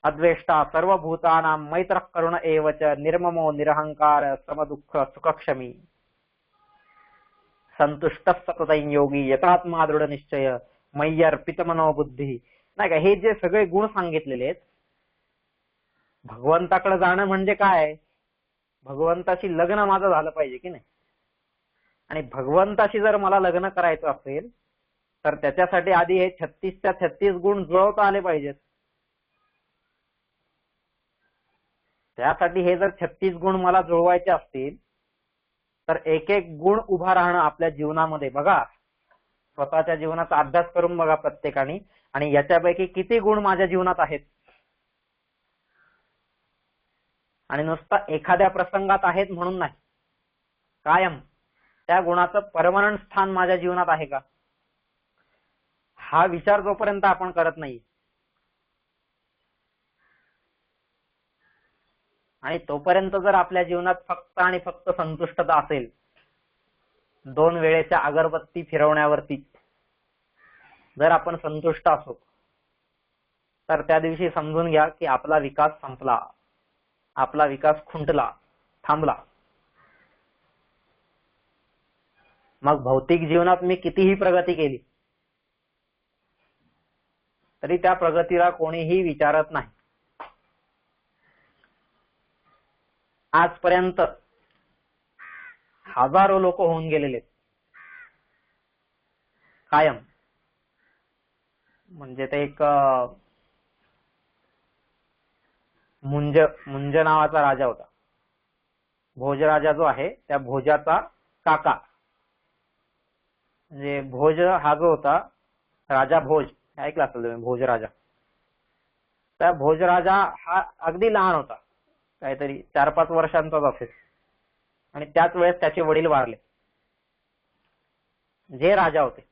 अद्वेष्टा, सर्वभूतानां मैत्र, करुण एवच, निर्ममो, निरहंकार, समदुःख, सुखक्षमी, संतुष्ट, सततं योगी, यतात्मा दृढ निश्चय, मय्यर्पित मनोबुद्धी. नाही का, हे जे सगळे गुण सांगितलेले आहेत. भगवंताकडे जाणं म्हणजे काय, भगवंताशी लग्न माझं झालं पाहिजे की नाही. आणि भगवंताशी जर मला लग्न करायचं असेल तर त्याच्यासाठी आधी हे 36च्या 36 गुण जुळवता आले पाहिजेत. त्यासाठी हे जर 36 गुण मला जुळवायचे असतील तर एक एक गुण उभा राहणं आपल्या जीवनामध्ये. बघा, स्वतःच्या जीवनाचा अभ्यास करून बघा प्रत्येकाने, आणि याच्यापैकी किती गुण माझ्या जीवनात आहेत. आणि नुसता एखाद्या प्रसंगात आहेत म्हणून नाही, कायम त्या गुणाचं परमनंट स्थान माझ्या जीवनात आहे का, हा विचार जोपर्यंत आपण करत नाही, आणि तोपर्यंत जर आपल्या जीवनात फक्त आणि फक्त संतुष्टता असेल, 2 वेळेच्या अगरबत्ती फिरवण्यावरती जर आपण संतुष्ट असो, तर त्या दिवशी समजून घ्या की आपला विकास संपला, आपला विकास खुंटला, थांबला. मग भौतिक जीवनात मी कितीही प्रगती केली तरी त्या प्रगतीला कोणीही विचारत नाही. आजपर्यंत हजारो लोक होऊन गेलेले कायम. म्हणजे ते एक मुंज नावाचा राजा होता. भोजराजा जो आहे त्या भोजाचा काका, म्हणजे भोज हा जो होता, राजा भोज ऐकला असेल तुम्ही, भोजराजा. त्या भोजराजा हा अगदी लहान होता, काहीतरी 4-5 वर्षांचाच असेल, आणि त्याच वेळेस त्याचे वडील वारले. जे राजा होते,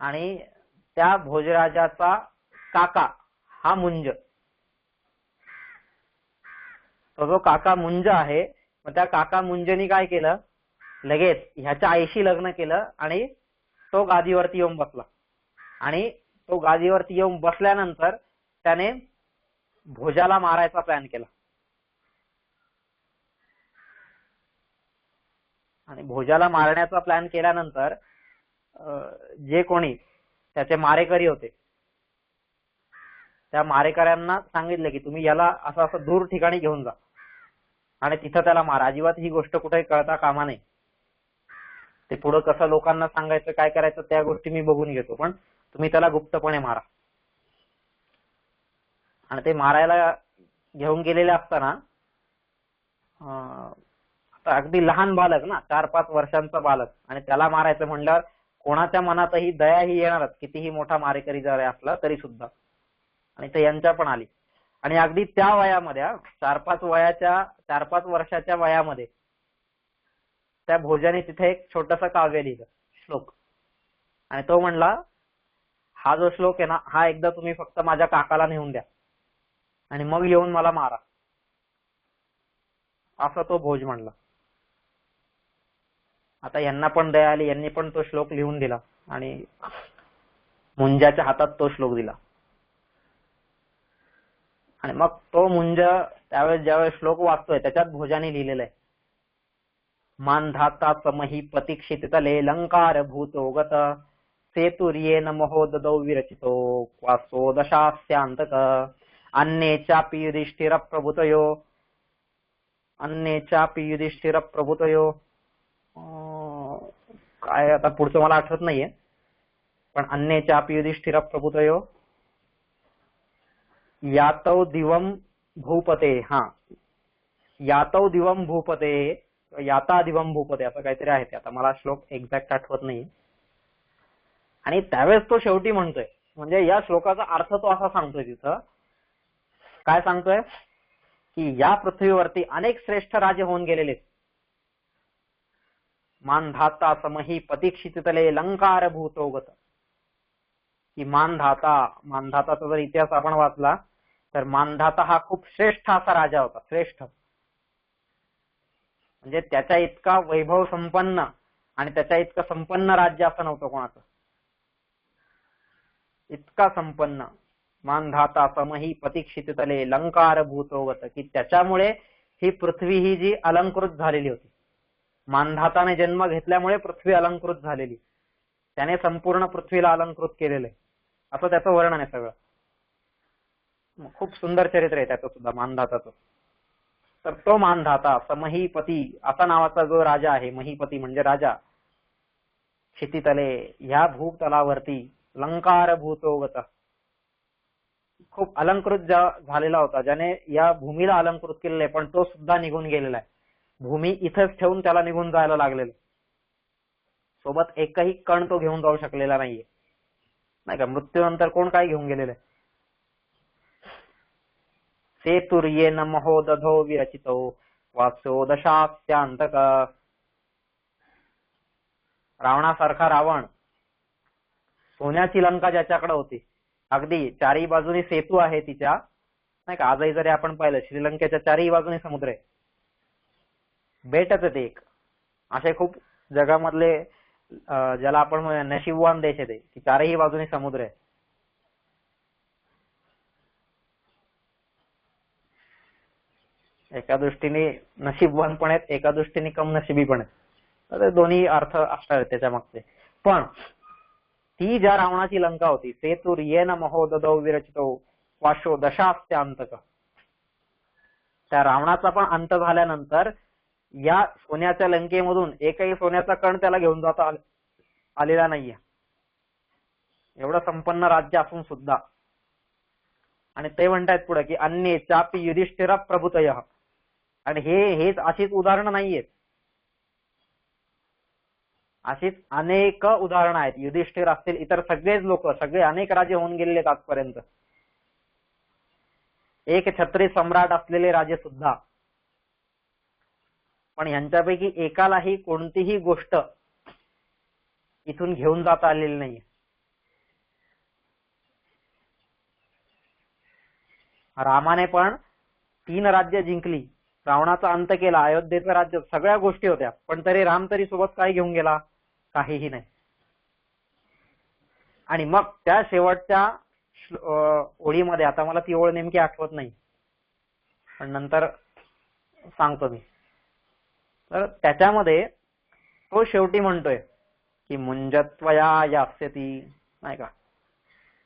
आणि त्या भोजराजाचा काका हा मुंज, तो जो काका मुंज आहे, मग त्या काका मुंजनी काय केलं, लगेच ह्याच्या आईशी लग्न केलं आणि तो गादीवरती येऊन बसला. आणि तो गादीवरती येऊन बसल्यानंतर त्याने भोजाला मारायचा प्लॅन केला. आणि भोजाला मारण्याचा प्लॅन केल्यानंतर जे कोणी त्याचे मारेकरी होते, त्या मारेकऱ्यांना सांगितले की तुम्ही याला असं असं दूर ठिकाणी घेऊन जा आणि तिथं त्याला मारा. अजिबात ही गोष्ट कुठे कळता कामा नये. ते पुढं कसं लोकांना सांगायचं, काय करायचं, त्या गोष्टी मी बघून घेतो, पण तुम्ही त्याला गुप्तपणे मारा. आणि ते मारायला घेऊन गेलेले असताना आता अगदी लहान बालक ना, 4-5 वर्षांचा बालक, आणि त्याला मारायचं म्हणल्यावर कोणाच्या मनातही दया ही येणारच, कितीही मोठा मारेकरी जरी असला तरी सुद्धा. आणि ते यांच्या पण आली. आणि अगदी त्या वयामध्ये 4-5 वर्षाच्या वयामध्ये त्या भोजाने तिथे एक छोटस काव्य लिहिलं, श्लोक. आणि तो म्हणला, हा जो श्लोक आहे ना, हा एकदा तुम्ही फक्त माझ्या काकाला नेऊन द्या आणि मग येऊन मला मारा, असं तो भोज म्हणला. आता यांना पण दया आली, यांनी पण तो श्लोक लिहून दिला आणि मुंजाच्या हातात तो श्लोक दिला. आणि मग तो मुंज त्यावेळेस ज्यावेळेस श्लोक वाचतोय, त्याच्यात भोजाने लिहिलेलं आहे, मानधाता समही प्रतीक्षितले लंकार भूतो गत सेतुर्येन महोददौ विरचितो क्वासो दशास्यांतक अन्ये चापि युधिष्ठिर प्रभूतयो, अन्ये चापि युधिष्ठिर प्रभूतयो, काय आता पुढचं मला आठवत नाहीये, पण अन्ये चापि युधिष्ठिर प्रभूतयो यातौ दिवम भूपते, यातौ दिवम भूपते, याता दिवम भूपते, असं काहीतरी आहे ते. आता मला श्लोक एक्झॅक्ट आठवत नाही. आणि त्यावेळेस तो शेवटी म्हणतोय, म्हणजे या श्लोकाचा अर्थ तो असा सांगतोय, तिथं काय सांगतोय की या पृथ्वीवरती अनेक श्रेष्ठ राजे होऊन गेलेले, मानधाता समही प्रतीक्षितले लंकार भूतोगत, की मानधाताचा जर इतिहास आपण वाचला तर मानधाता हा खूप श्रेष्ठ असा राजा होता. श्रेष्ठ म्हणजे त्याच्या इतका वैभव संपन्न आणि त्याच्या इतकं संपन्न राज्य असं नव्हतं कोणाचं, इतका संपन्न. मानधाता समही प्रतीक्षितले लंकार भूतोगत, की त्याच्यामुळे ही पृथ्वी ही जी अलंकृत झालेली होती, मानधाताने जन्म घेतल्यामुळे पृथ्वी अलंकृत झालेली, त्याने संपूर्ण पृथ्वीला अलंकृत केलेलं आहे, असं त्याचं वर्णन आहे सगळं. खूप सुंदर चरित्र आहे त्याचं सुद्धा, मानधाताचं. तर तो मानधाता समहीपती असा नावाचा जो राजा आहे, महीपती म्हणजे राजा, क्षितितले ह्या भूतलावरती लंकार भूतोगत, खूप अलंकृत झालेला होता, ज्याने या भूमीला अलंकृत केलेलं आहे, पण तो सुद्धा निघून गेलेला आहे. भूमी इथंच ठेवून त्याला निघून जायला लागलेलं, सोबत एकही कण तो घेऊन जाऊ शकलेला नाहीये, नाही का. मृत्यूनंतर कोण काय घेऊन गेलेलं आहे. सेतुर्येन महोदधो विरचितो वास्यो दशास्यांतक, रावणासारखा रावण, सोन्याची लंका ज्याच्याकडे होती, अगदी चारही बाजूनी सेतू आहे तिच्या, नाही का. आजही जरी आपण पाहिलं, श्रीलंकेच्या चारही बाजूनी समुद्र आहे, बेटच आहे ते एक. असे खूप जगामधले ज्याला आपण नशीबवान देश आहे ते, की चारही बाजूनी समुद्र आहे. एका दृष्टीने नशीबवान पण आहेत, एका दृष्टीने कम नशिबी पण आहेत. दोन्ही अर्थ असणार आहेत त्याच्या मागचे. पण ती ज्या रावणाची लंका होती, सेतुर्येन महोदधौ विरचितो वाशो दशास्यांतक, त्या रावणाचा पण अंत झाल्यानंतर या सोन्याच्या लंकेमधून एकही सोन्याचा कण त्याला घेऊन जाता आलेला नाहीये, एवढं संपन्न राज्य असून सुद्धा. आणि ते म्हणतायत पुढे की अन्ये चापि युधिष्ठिर प्रभूतय, आणि हेच अशीच उदाहरणं नाहीयेत, अशीच अनेक उदाहरणं आहेत. युधिष्ठिर असतील, इतर सगळेच लोक, सगळे अनेक राजे होऊन गेलेले आहेत आजपर्यंत, एक छत्री सम्राट असलेले राजे सुद्धा. पण यांच्यापैकी एकालाही कोणतीही गोष्ट इथून घेऊन जाता आलेली नाहीये. रामाने पण 3 राज्य जिंकली, रावणाचा अंत केला, अयोध्येचं राज्य, सगळ्या गोष्टी होत्या, पण तरी राम तरी सोबत काय घेऊन गेला? काहीही नाही. आणि मग त्या शेवटच्या ओळीमध्ये, आता मला ती ओळ नेमकी आठवत नाही पण नंतर सांगतो मी, तर त्याच्यामध्ये तो शेवटी म्हणतोय की मुंजत्वया यास्यती, नाही का,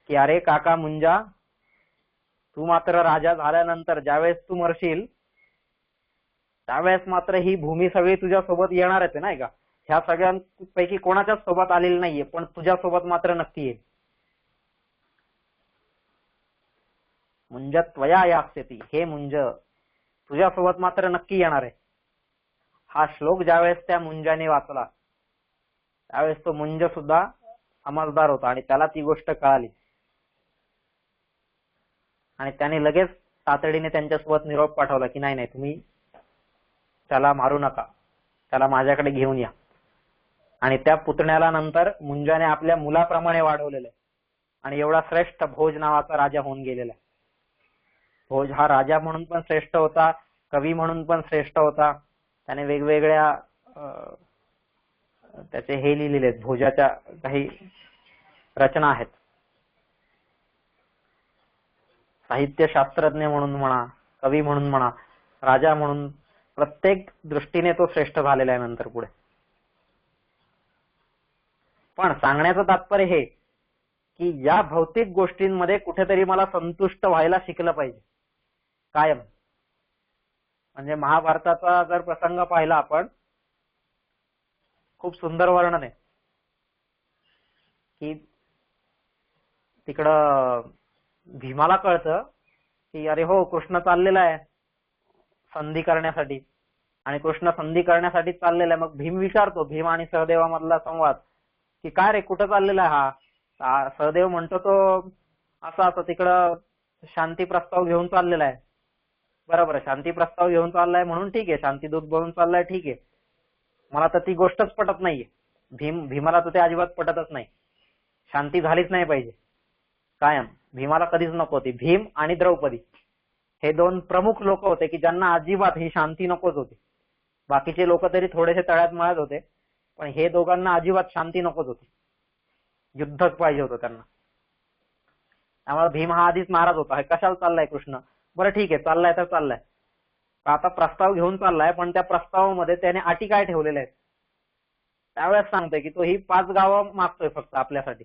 की अरे काका मुंजा, तू मात्र राजा झाल्यानंतर ज्यावेळेस तू मरशील त्यावेळेस मात्र ही भूमी सगळी तुझ्या सोबत येणार आहे, नाही का. ह्या सगळ्यांपैकी कोणाच्याच सोबत आलेली नाहीये, पण तुझ्या सोबत मात्र नक्की येईल. मुंजत्वया यास्यती, हे मुंज तुझ्यासोबत मात्र नक्की येणार आहे. हा श्लोक ज्यावेळेस त्या मुंजाने वाचला त्यावेळेस तो मुंज सुद्धा समजदार होता आणि त्याला ती गोष्ट कळाली आणि त्याने लगेच तातडीने त्यांच्यासोबत निरोप पाठवला की नाही नाही, तुम्ही त्याला मारू नका, त्याला माझ्याकडे घेऊन या. आणि त्या पुतण्याला नंतर मुंजाने आपल्या मुलाप्रमाणे वाढवलेलं आहे आणि एवढा श्रेष्ठ भोज नावाचा राजा होऊन गेलेला आहे. भोज हा राजा म्हणून पण श्रेष्ठ होता, कवी म्हणून पण श्रेष्ठ होता. त्याने वेगवेगळ्या त्याचे हे लिहिलेले आहेत, भोजाच्या काही रचना आहेत. साहित्यशास्त्रज्ञ म्हणून म्हणा, कवी म्हणून म्हणा, राजा म्हणून, प्रत्येक दृष्टीने तो श्रेष्ठ झालेला आहे नंतर पुढे. पण सांगण्याचं तात्पर्य हे की या भौतिक गोष्टींमध्ये कुठेतरी मला संतुष्ट व्हायला शिकलं पाहिजे कायम. म्हणजे महाभारताचा जर प्रसंग पाहिला आपण, खूप सुंदर वर्णन आहे की तिकडं भीमाला कळतं की अरे हो, कृष्ण चाललेला आहे संधी करण्यासाठी, आणि कृष्ण संधी करण्यासाठी चाललेला आहे. मग भीम विचारतो, भीम आणि सहदेवामधला संवाद, की काय रे, कुठं चाललेला आहे हा? सहदेव म्हणतो तो असं असं तिकडं शांती प्रस्ताव घेऊन चाललेला आहे. बरोबर आहे, शांती प्रस्ताव घेऊन चाललाय म्हणून ठीक आहे, शांतीदूत बनून चाललाय ठीक आहे, मला तर ती गोष्टच पटत नाहीये. भीमाला तर ते अजिबात पटतच नाही. शांती झालीच नाही पाहिजे कायम, भीमाला कधीच नको होती. भीम आणि द्रौपदी हे 2 प्रमुख लोक होते की ज्यांना अजिबात ही शांती नकोच होती. बाकीचे लोक तरी थोडेसे तळ्यात मळत होते, पण हे दोघांना अजिबात शांती नकोच होती, युद्धच पाहिजे होतं त्यांना. त्यामुळे भीम हा आधीच नाराज होता, कशाला चाललाय कृष्ण? बरं ठीक आहे, चाललाय तर चाललाय, आता प्रस्ताव घेऊन चाललाय, पण त्या प्रस्तावामध्ये त्याने अटी काय ठेवलेल्या आहेत त्यावेळेस सांगतोय की तो ही 5 गावं मागतोय फक्त आपल्यासाठी,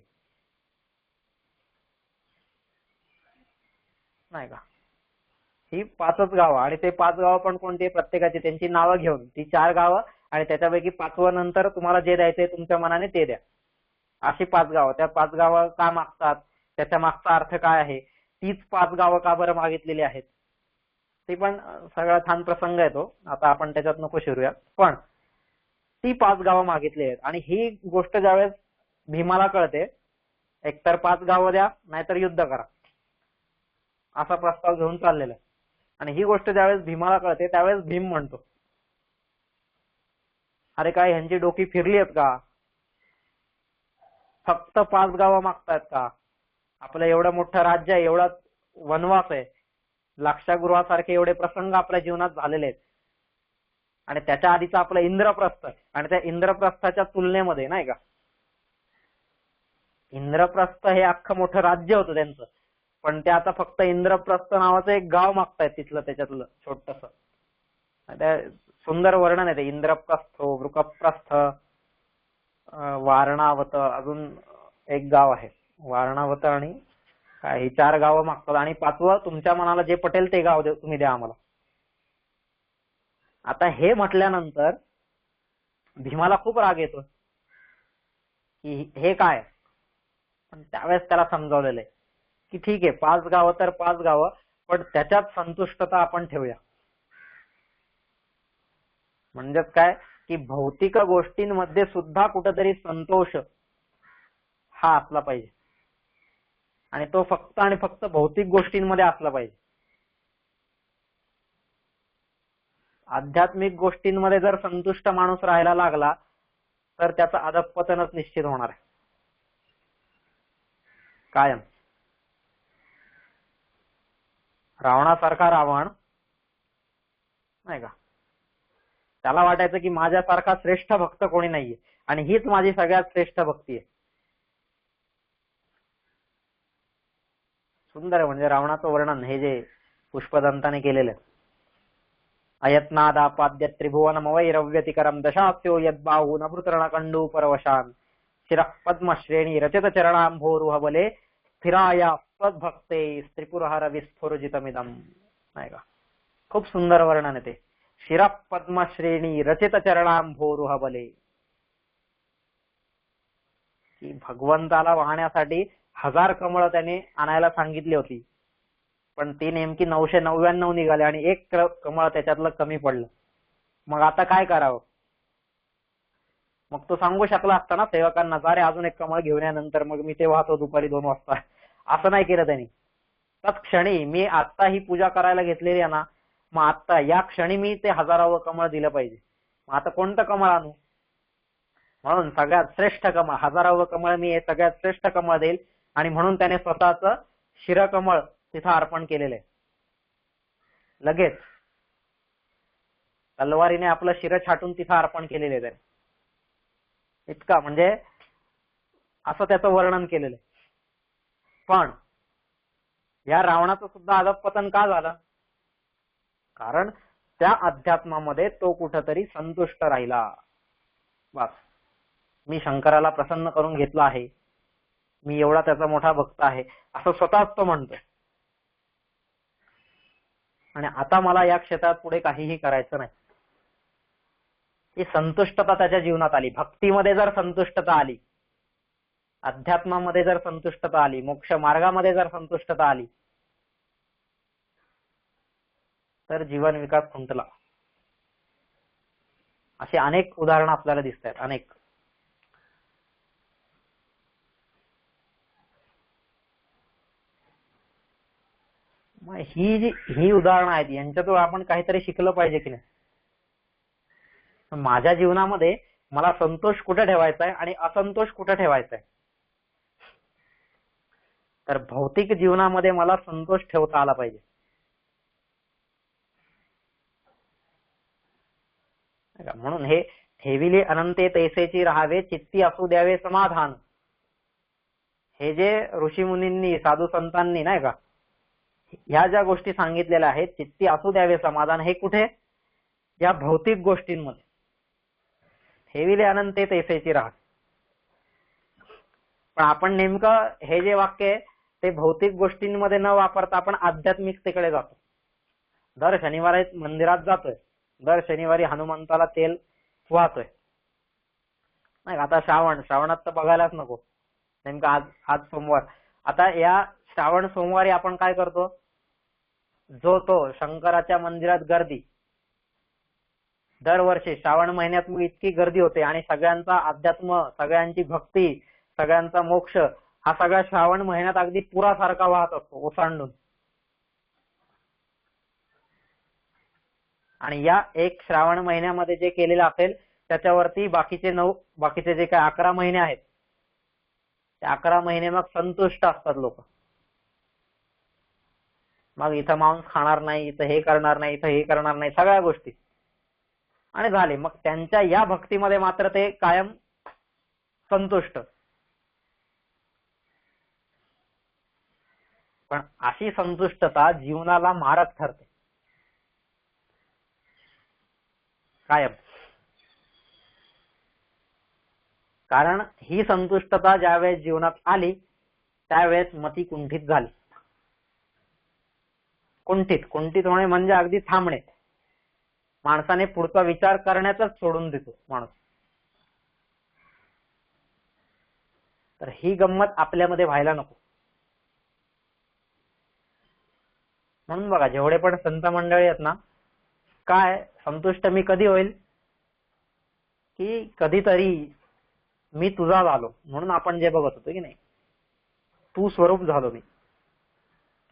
नाही का. ही 5च गावं, आणि ते 5 गावं पण कोणती? प्रत्येकाची त्यांची नावं घेऊन ती 4 गावं, आणि त्याच्यापैकी 5वं नंतर तुम्हाला जे द्यायचंय तुमच्या मनाने ते द्या, अशी 5 गावं. त्या 5 गावं का मागतात, त्याच्या मागचा अर्थ काय आहे, तीच 5 गावं का बरं मागितलेली आहेत, ते पण सगळा छान प्रसंग आहे तो, आता आपण त्याच्यात नको शिरूया. पण ती 5 गावं मागितली आहेत आणि ही गोष्ट ज्यावेळेस भीमाला कळते, एकतर 5 गावं द्या नाहीतर युद्ध करा, असा प्रस्ताव घेऊन चाललेला आहे. आणि ही गोष्ट ज्यावेळेस भीमाला कळते त्यावेळेस भीम म्हणतो, अरे काय ह्यांची डोकी फिरली आहेत का, फक्त 5 गावं मागतायत का? आपलं एवढं मोठं राज्य आहे, एवढा वनवास आहे, लाक्षागृहासारखे एवढे प्रसंग आपल्या जीवनात झालेले आहेत, आणि त्याच्या आधीचं आपलं इंद्रप्रस्थ, आणि त्या इंद्रप्रस्थाच्या तुलनेमध्ये, नाही का, इंद्रप्रस्थ हे अख्खं मोठं राज्य होतं त्यांचं, पण ते आता फक्त इंद्रप्रस्थ नावाचं एक गाव मागतायत, तिथलं त्याच्यातलं छोटस. सुंदर वर्णन आहे ते, इंद्रप्रस्थ, वृकप्रस्थ, वारणावत, अजून एक गाव आहे वारणावत, आणि काय, ही 4 गावं मागतात, आणि 5वं तुमच्या मनाला जे पटेल ते गाव तुम्ही द्या आम्हाला. आता हे म्हटल्यानंतर भीमाला खूप राग येतो की हे काय, पण त्यावेळेस त्याला समजावलेलं आहे की ठीक आहे, 5 गावं तर 5 गावं, पण त्याच्यात संतुष्टता आपण ठेवूया. म्हणजेच काय की भौतिक गोष्टींमध्ये सुद्धा कुठेतरी संतोष हा असला पाहिजे, आणि तो फक्त आणि फक्त भौतिक गोष्टींमध्ये असला पाहिजे. आध्यात्मिक गोष्टींमध्ये जर संतुष्ट माणूस राहायला लागला तर त्याचं अधःपतनच निश्चित होणार आहे कायम. रावणासारखा रावण नाही का, त्याला वाटायचं की माझ्यासारखा श्रेष्ठ भक्त कोणी नाहीये आणि हीच माझी सगळ्यात श्रेष्ठ भक्ती आहे. सुंदर आहे म्हणजे रावणाचं वर्णन हे जे पुष्पदंताने केलेलं आहे. अयत्नादापाद्य त्रिभुवनमवैरव्यतिकरं दशास्यो यद्बाहून अभृतरणकण्डू परवशान शिरः पद्मश्रेणी रचित चरणांभोरुहबले स्थिराया स्वद्भक्ते त्रिपुरहर विस्फुरजितमिदं. नाही का, खूप सुंदर वर्णन आहे ते. शिरः पद्मश्रेणी रचित चरणांभोरुहबले, की भगवंताला वाहण्यासाठी 1000 कमळं त्याने आणायला सांगितली होती, पण ती नेमकी 999 निघाले आणि एक कमळ त्याच्यातलं कमी पडलं. मग आता काय करावं? मग तो सांगू शकला असता ना सेवकांना, अरे अजून एक कमळ घेऊन या, नंतर मग मी ते वाहतो दुपारी 2 वाजता. असं नाही केलं त्यांनी. तत्क्षणी मी आता ही पूजा करायला घेतलेली आहे ना, मग आता या क्षणी मी ते 1000वे कमळ दिलं पाहिजे. मग आता कोणतं कमळ आणू? म्हणून सगळ्यात श्रेष्ठ कमळ, 1000वे कमळ मी हे सगळ्यात श्रेष्ठ कमळ देईल. आणि म्हणून त्याने स्वतःचं शिरकमळ तिथं अर्पण केलेलं आहे. लगेच तलवारीने आपलं शिर छाटून तिथं अर्पण केलेलं आहे त्याने. इतका म्हणजे असं त्याचं वर्णन केलेलं आहे. पण या रावणाचं सुद्धा अधःपतन का झालं? कारण त्या अध्यात्मामध्ये तो कुठंतरी संतुष्ट राहिला. बस, मी शंकराला प्रसन्न करून घेतलं आहे, मी एवढा त्याचा मोठा भक्त आहे असं स्वतःच तो म्हणतो. आणि आता मला या क्षेत्रात पुढे काहीही करायचं नाही. ही संतुष्टता त्याच्या जीवनात आली. भक्तीमध्ये जर संतुष्टता आली, अध्यात्मामध्ये जर संतुष्टता आली, मोक्ष मार्गामध्ये जर संतुष्टता आली, तर जीवन विकास खुंटला. अशी अनेक उदाहरणं आपल्याला दिसत आहेत, अनेक. ही उदाहरणं आहेत, यांच्यातून आपण काहीतरी शिकलं पाहिजे की नाही. माझ्या जीवनामध्ये मला संतोष कुठे ठेवायचा आहे आणि असंतोष कुठे ठेवायचा आहे. तर भौतिक जीवनामध्ये मला संतोष ठेवता आला पाहिजे. म्हणून हे ठेविले अनंते तैसेची राहावे चित्ती असू द्यावे समाधान. हे जे ऋषीमुनींनी साधू संतांनी नाही का ह्या ज्या गोष्टी सांगितलेल्या आहेत, चित्ती असू द्यावे समाधान, हे कुठे? या भौतिक गोष्टींमध्ये. ठेविले अनंते तैसेची राहा. पण आपण नेमकं हे जे वाक्य आहे ते भौतिक गोष्टींमध्ये न वापरता आपण आध्यात्मिकतेकडे जातो. दर शनिवारी मंदिरात जातोय, दर शनिवारी हनुमंताला तेल वाहतोय. नाही आता श्रावणात तर बघायलाच नको. नेमकं आज सोमवार. आता या श्रावण सोमवारी आपण काय करतो? जो तो शंकराच्या मंदिरात गर्दी. दरवर्षी श्रावण महिन्यात मग इतकी गर्दी होते आणि सगळ्यांचा अध्यात्म, सगळ्यांची भक्ती, सगळ्यांचा मोक्ष हा सगळा श्रावण महिन्यात अगदी पुरासारखा वाहत असतो ओसांडून. आणि या एक श्रावण महिन्यामध्ये जे केलेलं असेल त्याच्यावरती बाकीचे जे काही 11 महिने आहेत, ते 11 महिने मग संतुष्ट असतात लोक. मग इथं मांस खाणार नाही, इथं हे करणार नाही, इथं हे करणार नाही, सगळ्या गोष्टी. आणि झाले. मग त्यांच्या या भक्तीमध्ये मात्र ते कायम संतुष्ट. पण अशी संतुष्टता जीवनाला मारक ठरते कायम. कारण ही संतुष्टता ज्यावेळेस जीवनात आली त्यावेळेस मती कुंठित झाली. कुंठित होणे म्हणजे अगदी थांबणे. माणसाने पुढचा विचार करण्याचाच सोडून देतो माणूस. तर ही गंमत आपल्यामध्ये व्हायला नको. म्हणून बघा जेवढे पण संत मंडळी आहेत ना, काय संतुष्ट मी कधी होईल? की कधीतरी मी तुझा झालो म्हणून आपण जे बघत होतो की नाही, तू स्वरूप झालो मी,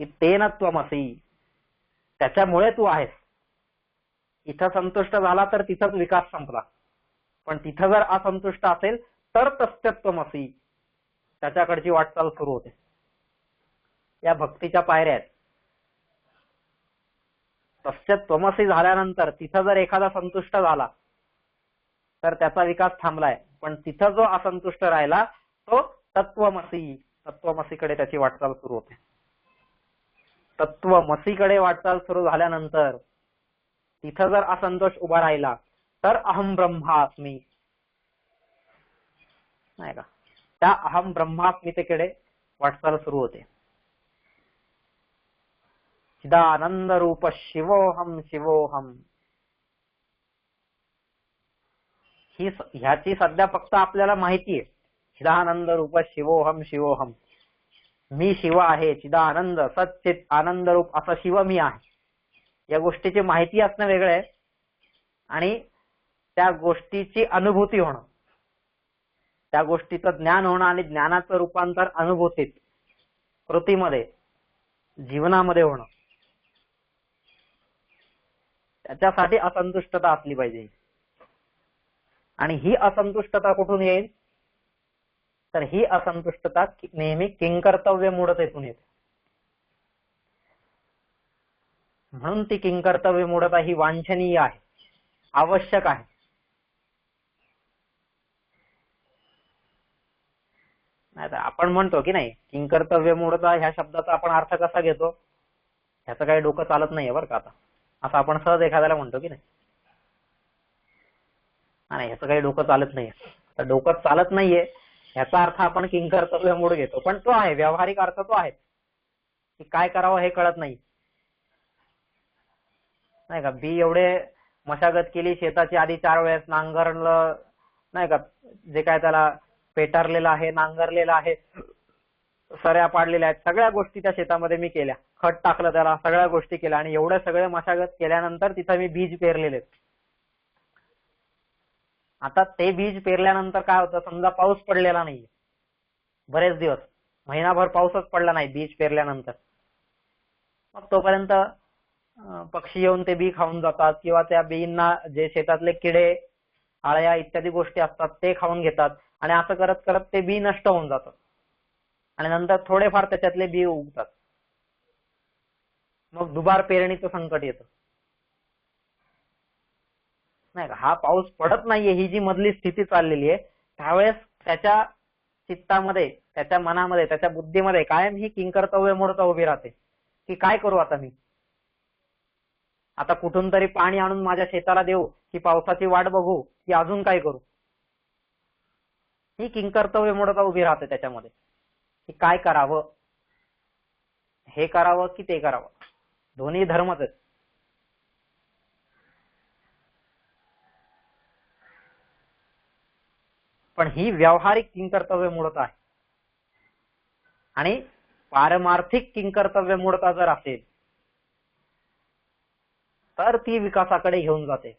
की तेन त्वमसि, त्याच्यामुळे तू आहेस. इथं संतुष्ट झाला तर तिथंच विकास संपला. पण तिथं जर असंतुष्ट असेल तर तस्यत्वमसी त्याच्याकडची वाटचाल सुरू होते. या भक्तीच्या पायऱ्या आहेत. तस्यत्वमसी झाल्यानंतर तिथं जर एखादा संतुष्ट झाला तर त्याचा विकास थांबलाय, पण तिथं जो असंतुष्ट राहिला तो तत्वमसीकडे त्याची वाटचाल सुरू होते. तत्वमसीकडे वाटचाल सुरू झाल्यानंतर तिथं जर असंतोष उभा राहिला तर अहम ब्रह्मास्मी नाही का, त्या अहम ब्रह्मास्मितेकडे वाटचाल सुरू होते. चिदानंद रूप शिवोहम शिवोहम ह्याची सध्या फक्त आपल्याला माहिती आहे. चिदानंद रूप शिवोहम शिवोहम, मी शिव आहे, चिदानंद सच्चित आनंद रूप असा शिव मी आहे. या गोष्टीची माहिती असणं वेगळं आहे आणि त्या गोष्टीची अनुभूती होणं, त्या गोष्टीचं ज्ञान होणं आणि ज्ञानाचं रूपांतर अनुभूतीत कृतीमध्ये जीवनामध्ये होणं, त्याच्यासाठी असंतुष्टता असली पाहिजे. आणि ही असंतुष्टता कुठून येईल तर ही असंतुष्टता नेहमी किंकर्तव्य मूढतेतून येते. म्हणून ती किंकर्तव्य मूढता ही वांछनीय आहे, आवश्यक आहे. नाही तर आपण म्हणतो की नाही किंकर्तव्य मूढता ह्या शब्दाचा आपण अर्थ कसा घेतो ह्याचं काही डोकं चालत नाहीये बरं का. आता असं आपण सहज एखाद्याला म्हणतो की नाही ह्याचं काही डोकं चालत नाहीये. तर डोकं चालत नाहीये ह्याचा अर्थ आपण किंकर्तव्य मूढ घेतो, पण तो आहे व्यावहारिक अर्थ तो आहे की काय करावं हे कळत नाही. नाही का, बी एवढे मशागत केली शेताची, आधी 4 वेळेस नांगरलं नाही का, जे काय त्याला पेटारलेलं आहे, नांगरलेलं आहे, सऱ्या पाडलेल्या आहेत, सगळ्या गोष्टी त्या शेतामध्ये मी केल्या, खत टाकलं त्याला, सगळ्या गोष्टी केल्या आणि एवढं सगळं मशागत केल्यानंतर तिथं मी बीज पेरलेले. आता ते बीज पेरल्यानंतर काय होतं, समजा पाऊस पडलेला नाही बरेच दिवस, महिनाभर पाऊसच पडला नाही बीज पेरल्यानंतर, मग तोपर्यंत पक्षी येऊन ते बी खाऊन जातात किंवा त्या बींना जे शेतातले किडे आळ्या इत्यादी गोष्टी असतात ते खाऊन घेतात आणि असं करत करत ते बी नष्ट होऊन जातात आणि नंतर थोडेफार त्याच्यातले बी उगतात. मग दुबार पेरणीचं संकट येतं नाही का. हा पाऊस पडत नाहीये ही जी मधली स्थिती चाललेली आहे, त्यावेळेस त्याच्या चित्तामध्ये, त्याच्या मनामध्ये, त्याच्या बुद्धीमध्ये कायम ही किंकर्तव्य मूढता उभी राहते की काय करू आता मी, आता कुठून तरी पाणी आणून माझ्या शेताला देऊ की पावसाची वाट बघू की अजून काय करू. ही किंकर्तव्य मूढता उभी राहते त्याच्यामध्ये की काय करावं, हे करावं की ते करावं, दोन्ही धर्मच आहेत. पण ही व्यावहारिक किंकर्तव्य मूढता आहे. आणि पारमार्थिक किंकर्तव्य मूढता जर असेल तर ती विकासाकडे घेऊन जाते.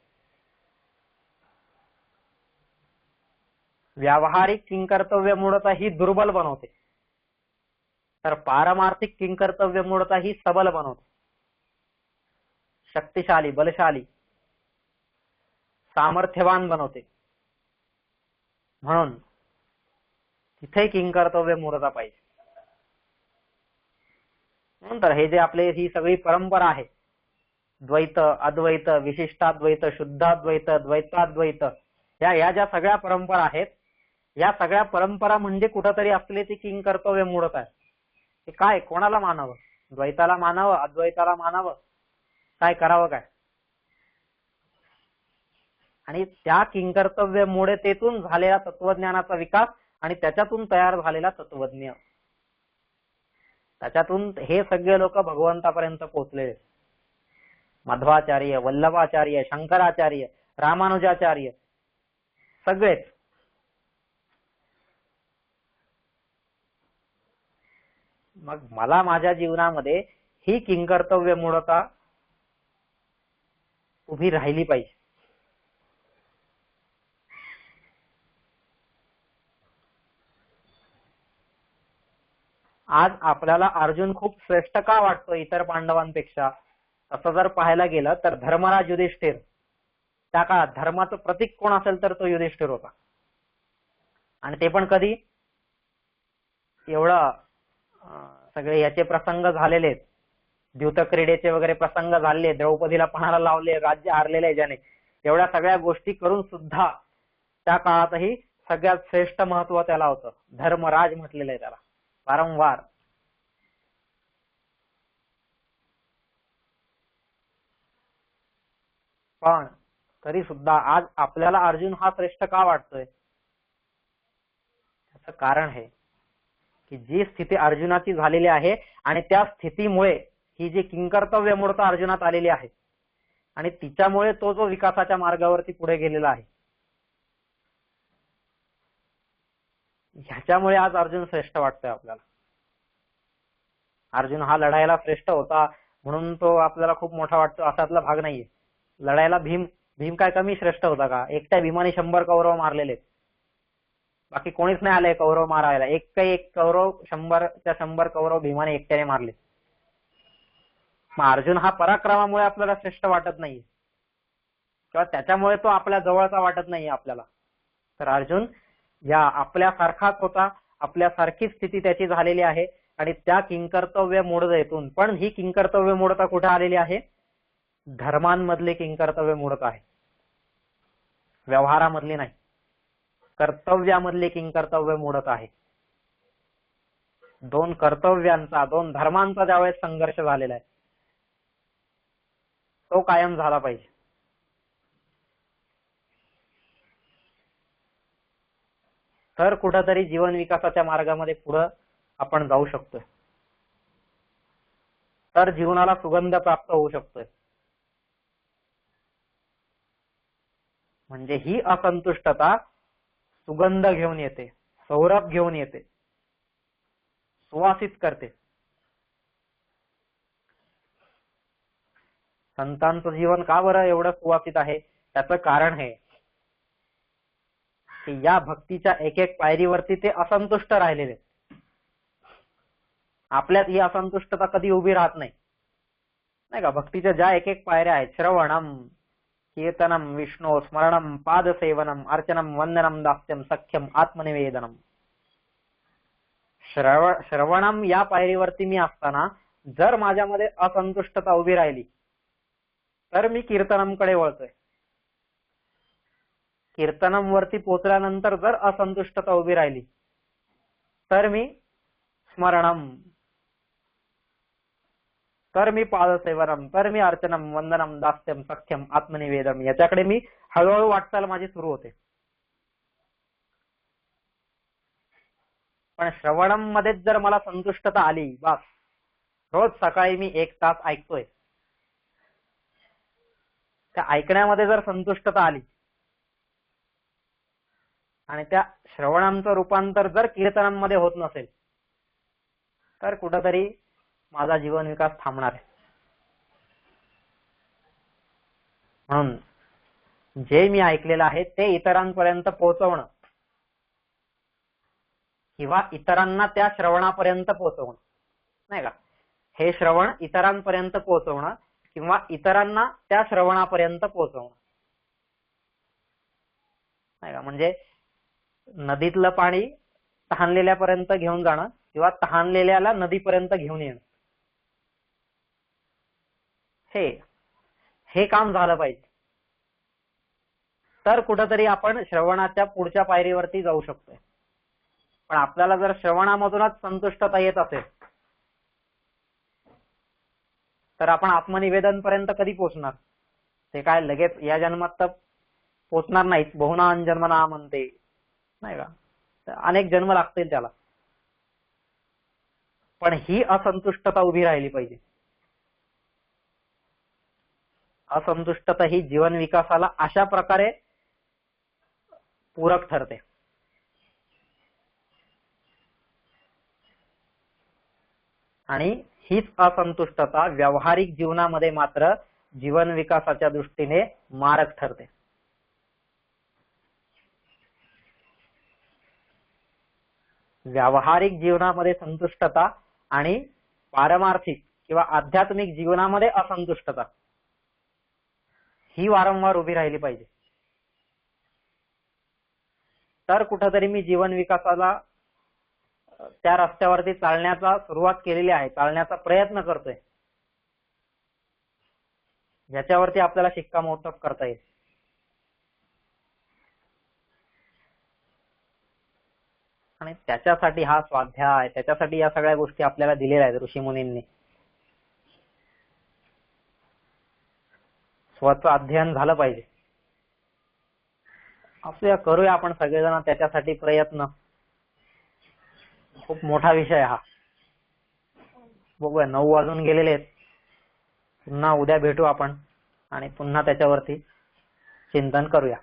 व्यावहारिक किंकर्तव्य मूढता ही दुर्बल बनवते, तर पारमार्थिक किंकर्तव्य मूढता ही सबल बनवते, शक्तिशाली, बलशाली, सामर्थ्यवान बनवते. म्हणून तिथे किंकर्तव्य मूढता पाहिजे. नंतर हे जे आपले ही सगळी परंपरा आहे, द्वैत, अद्वैत, विशिष्टाद्वैत, शुद्धाद्वैत, द्वैताद्वैत, या ज्या सगळ्या परंपरा आहेत, या सगळ्या परंपरा म्हणजे कुठंतरी असलेली ती किंकर्तव्य मूढता आहे. ते काय, कोणाला मानावं, द्वैताला मानावं, अद्वैताला मानावं, काय करावं काय. आणि त्या किंकर्तव्य मूढतेतून झालेला तत्वज्ञानाचा विकास आणि त्याच्यातून तयार झालेला तत्वज्ञ, त्याच्यातून हे सगळे लोक भगवंतापर्यंत पोहोचले. मध्वाचार्य, वल्लभाचार्य, शंकराचार्य, रामानुजाचार्य, सगळेच. मग मला माझ्या जीवनामध्ये ही किंकर्तव्य मूढता उभी राहिली पाहिजे. आज आपल्याला अर्जुन खूप श्रेष्ठ का वाटतो इतर पांडवांपेक्षा, असं जर पाहायला गेलं तर धर्मराज युधिष्ठिर त्या काळात धर्माचं प्रतीक कोण असेल तर तो युधिष्ठिर होता. आणि ते पण कधी, एवढं सगळे याचे प्रसंग झालेले आहेत, द्यूत क्रीडेचे वगैरे प्रसंग झालेले, द्रौपदीला पणाला लावले, राज्य हारलेले आहे ज्याने, एवढ्या सगळ्या गोष्टी करून सुद्धा त्या काळातही सगळ्यात श्रेष्ठ महत्व त्याला होतं. धर्मराज म्हटलेलं आहे त्याला वारंवार. पण तरी सुद्धा आज आपल्याला अर्जुन हा श्रेष्ठ का वाटतोय? त्याचं कारण आहे की जी स्थिती अर्जुनाची झालेली आहे आणि त्या स्थितीमुळे ही जी किंकर्तव्य मूर्ता अर्जुनात आलेली आहे आणि तिच्यामुळे तो जो विकासाच्या मार्गावरती पुढे गेलेला आहे, ह्याच्यामुळे आज अर्जुन श्रेष्ठ वाटतोय आपल्याला. अर्जुन हा लढायला श्रेष्ठ होता म्हणून तो आपल्याला खूप मोठा वाटतो असातला भाग नाहीये. लढायला भीम काय कमी श्रेष्ठ होता का? एकट्या भीमाने 100 कौरव मारलेले, बाकी कोणीच नाही आलंय कौरव मारायला. एक कौरव 100च्या 100 कौरव भीमाने एकट्याने मारले. मग अर्जुन हा पराक्रमामुळे आपल्याला श्रेष्ठ वाटत नाहीये किंवा त्याच्यामुळे तो आपल्या जवळचा वाटत नाहीये आपल्याला. तर अर्जुन या आपल्यासारखाच होता, आपल्यासारखीच स्थिती त्याची झालेली आहे आणि त्या किंकर्तव्य मूढतेतून, पण ही किंकर्तव्य मूढता कुठे आलेली आहे? धर्मांमधली किंकर्तव्य मूढता आहे, व्यवहारामधली नाही, कर्तव्यामधली किंकर्तव्य मूढता आहे. दोन कर्तव्यांचा, दोन धर्मांचा ज्यावेळेस संघर्ष झालेला आहे तो कायम झाला पाहिजे. तर कुठंतरी जीवन विकासाच्या मार्गामध्ये पुढे आपण जाऊ शकतोय, तर जीवनाला सुगंध प्राप्त होऊ शकतोय. म्हणजे ही असंतुष्टता सुगंध घेऊन येते, सौरभ घेऊन येते, सुवासित करते. संतांचं जीवन का बरं एवढं सुवासित आहे? त्याचं कारण हे की या भक्तीच्या एक एक पायरीवरती ते असंतुष्ट राहिलेले. आपल्यात ही असंतुष्टता कधी उभी राहत नाही, नाही का? भक्तीच्या ज्या एक एक पायऱ्या आहेत, श्रवणम, कीर्तनम, विष्णू स्मरणम, पादसेवनम, अर्चनम, वंदनम, दास्यम, सख्यम, आत्मनिवेदनम. श्रवणम या पायरीवरती मी असताना जर माझ्यामध्ये असंतुष्टता उभी राहिली तर मी कीर्तनमकडे वळतोय. कीर्तनम वरती पोहोचल्यानंतर जर असंतुष्टता उभी राहिली तर मी स्मरणम, तर मी पादसेवनम, तर मी अर्चनम, वंदनम, दास्यम, सख्यम, आत्मनिवेदनम याच्याकडे मी हळूहळू वाटचाल माझी सुरू होते. पण श्रवणम मध्येच जर मला संतुष्टता आली, बस रोज सकाळी मी 1 तास ऐकतोय, त्या ऐकण्यामध्ये जर संतुष्टता आली आणि त्या श्रवणांचं रूपांतर जर कीर्तनांमध्ये होत नसेल तर कुठंतरी माझा जीवन विकास थांबणार आहे. म्हणून जे मी ऐकलेलं आहे ते इतरांपर्यंत पोहोचवणं किंवा इतरांना त्या श्रवणापर्यंत पोहोचवणं, नाही का? हे श्रवण इतरांपर्यंत पोहोचवणं किंवा इतरांना त्या श्रवणापर्यंत पोहोचवणं, नाही का? म्हणजे नदीतलं पाणी तहानलेल्यापर्यंत घेऊन जाणं किंवा तहानलेल्याला नदीपर्यंत घेऊन येणं, हे काम झालं पाहिजे. तर कुठंतरी आपण श्रवणाच्या पुढच्या पायरीवरती जाऊ शकतोय. पण आपल्याला जर श्रवणामधूनच संतुष्टता येत असेल तर आपण आत्मनिवेदन पर्यंत कधी पोहोचणार? ते काय लगेच या जन्मात तर पोहोचणार नाहीत. बहुनान जन्मना म्हणते, नाही का? अनेक जन्म लागतील त्याला. पण ही असंतुष्टता उभी राहिली पाहिजे. असंतुष्टता ही जीवन विकासाला अशा प्रकारे पूरक ठरते. आणि हीच असंतुष्टता व्यावहारिक जीवनामध्ये मात्र जीवन विकासाच्या दृष्टीने मारक ठरते. व्यावहारिक जीवनामध्ये संतुष्टता आणि पारमार्थिक किंवा आध्यात्मिक जीवनामध्ये असंतुष्टता ही वारंवार उभी राहिली पाहिजे. तर कुठंतरी मी जीवन विकासाला त्या रस्त्यावरती चालण्याचा सुरुवात केलेली आहे, चालण्याचा प्रयत्न करतोय, ज्याच्यावरती आपल्याला शिक्कामोर्तब करता येईल. आणि त्याच्यासाठी हा स्वाध्याय, त्याच्यासाठी या सगळ्या गोष्टी आपल्याला दिलेल्या आहेत ऋषीमुनींनी. स्वतः अध्ययन झालं पाहिजे. आपल्या करूया आपण सगळेजण त्याच्यासाठी प्रयत्न. खूप मोठा विषय हा. बघूया, 9 वाजून गेलेले आहेत. पुन्हा उद्या भेटू आपण आणि पुन्हा त्याच्यावरती चिंतन करूया.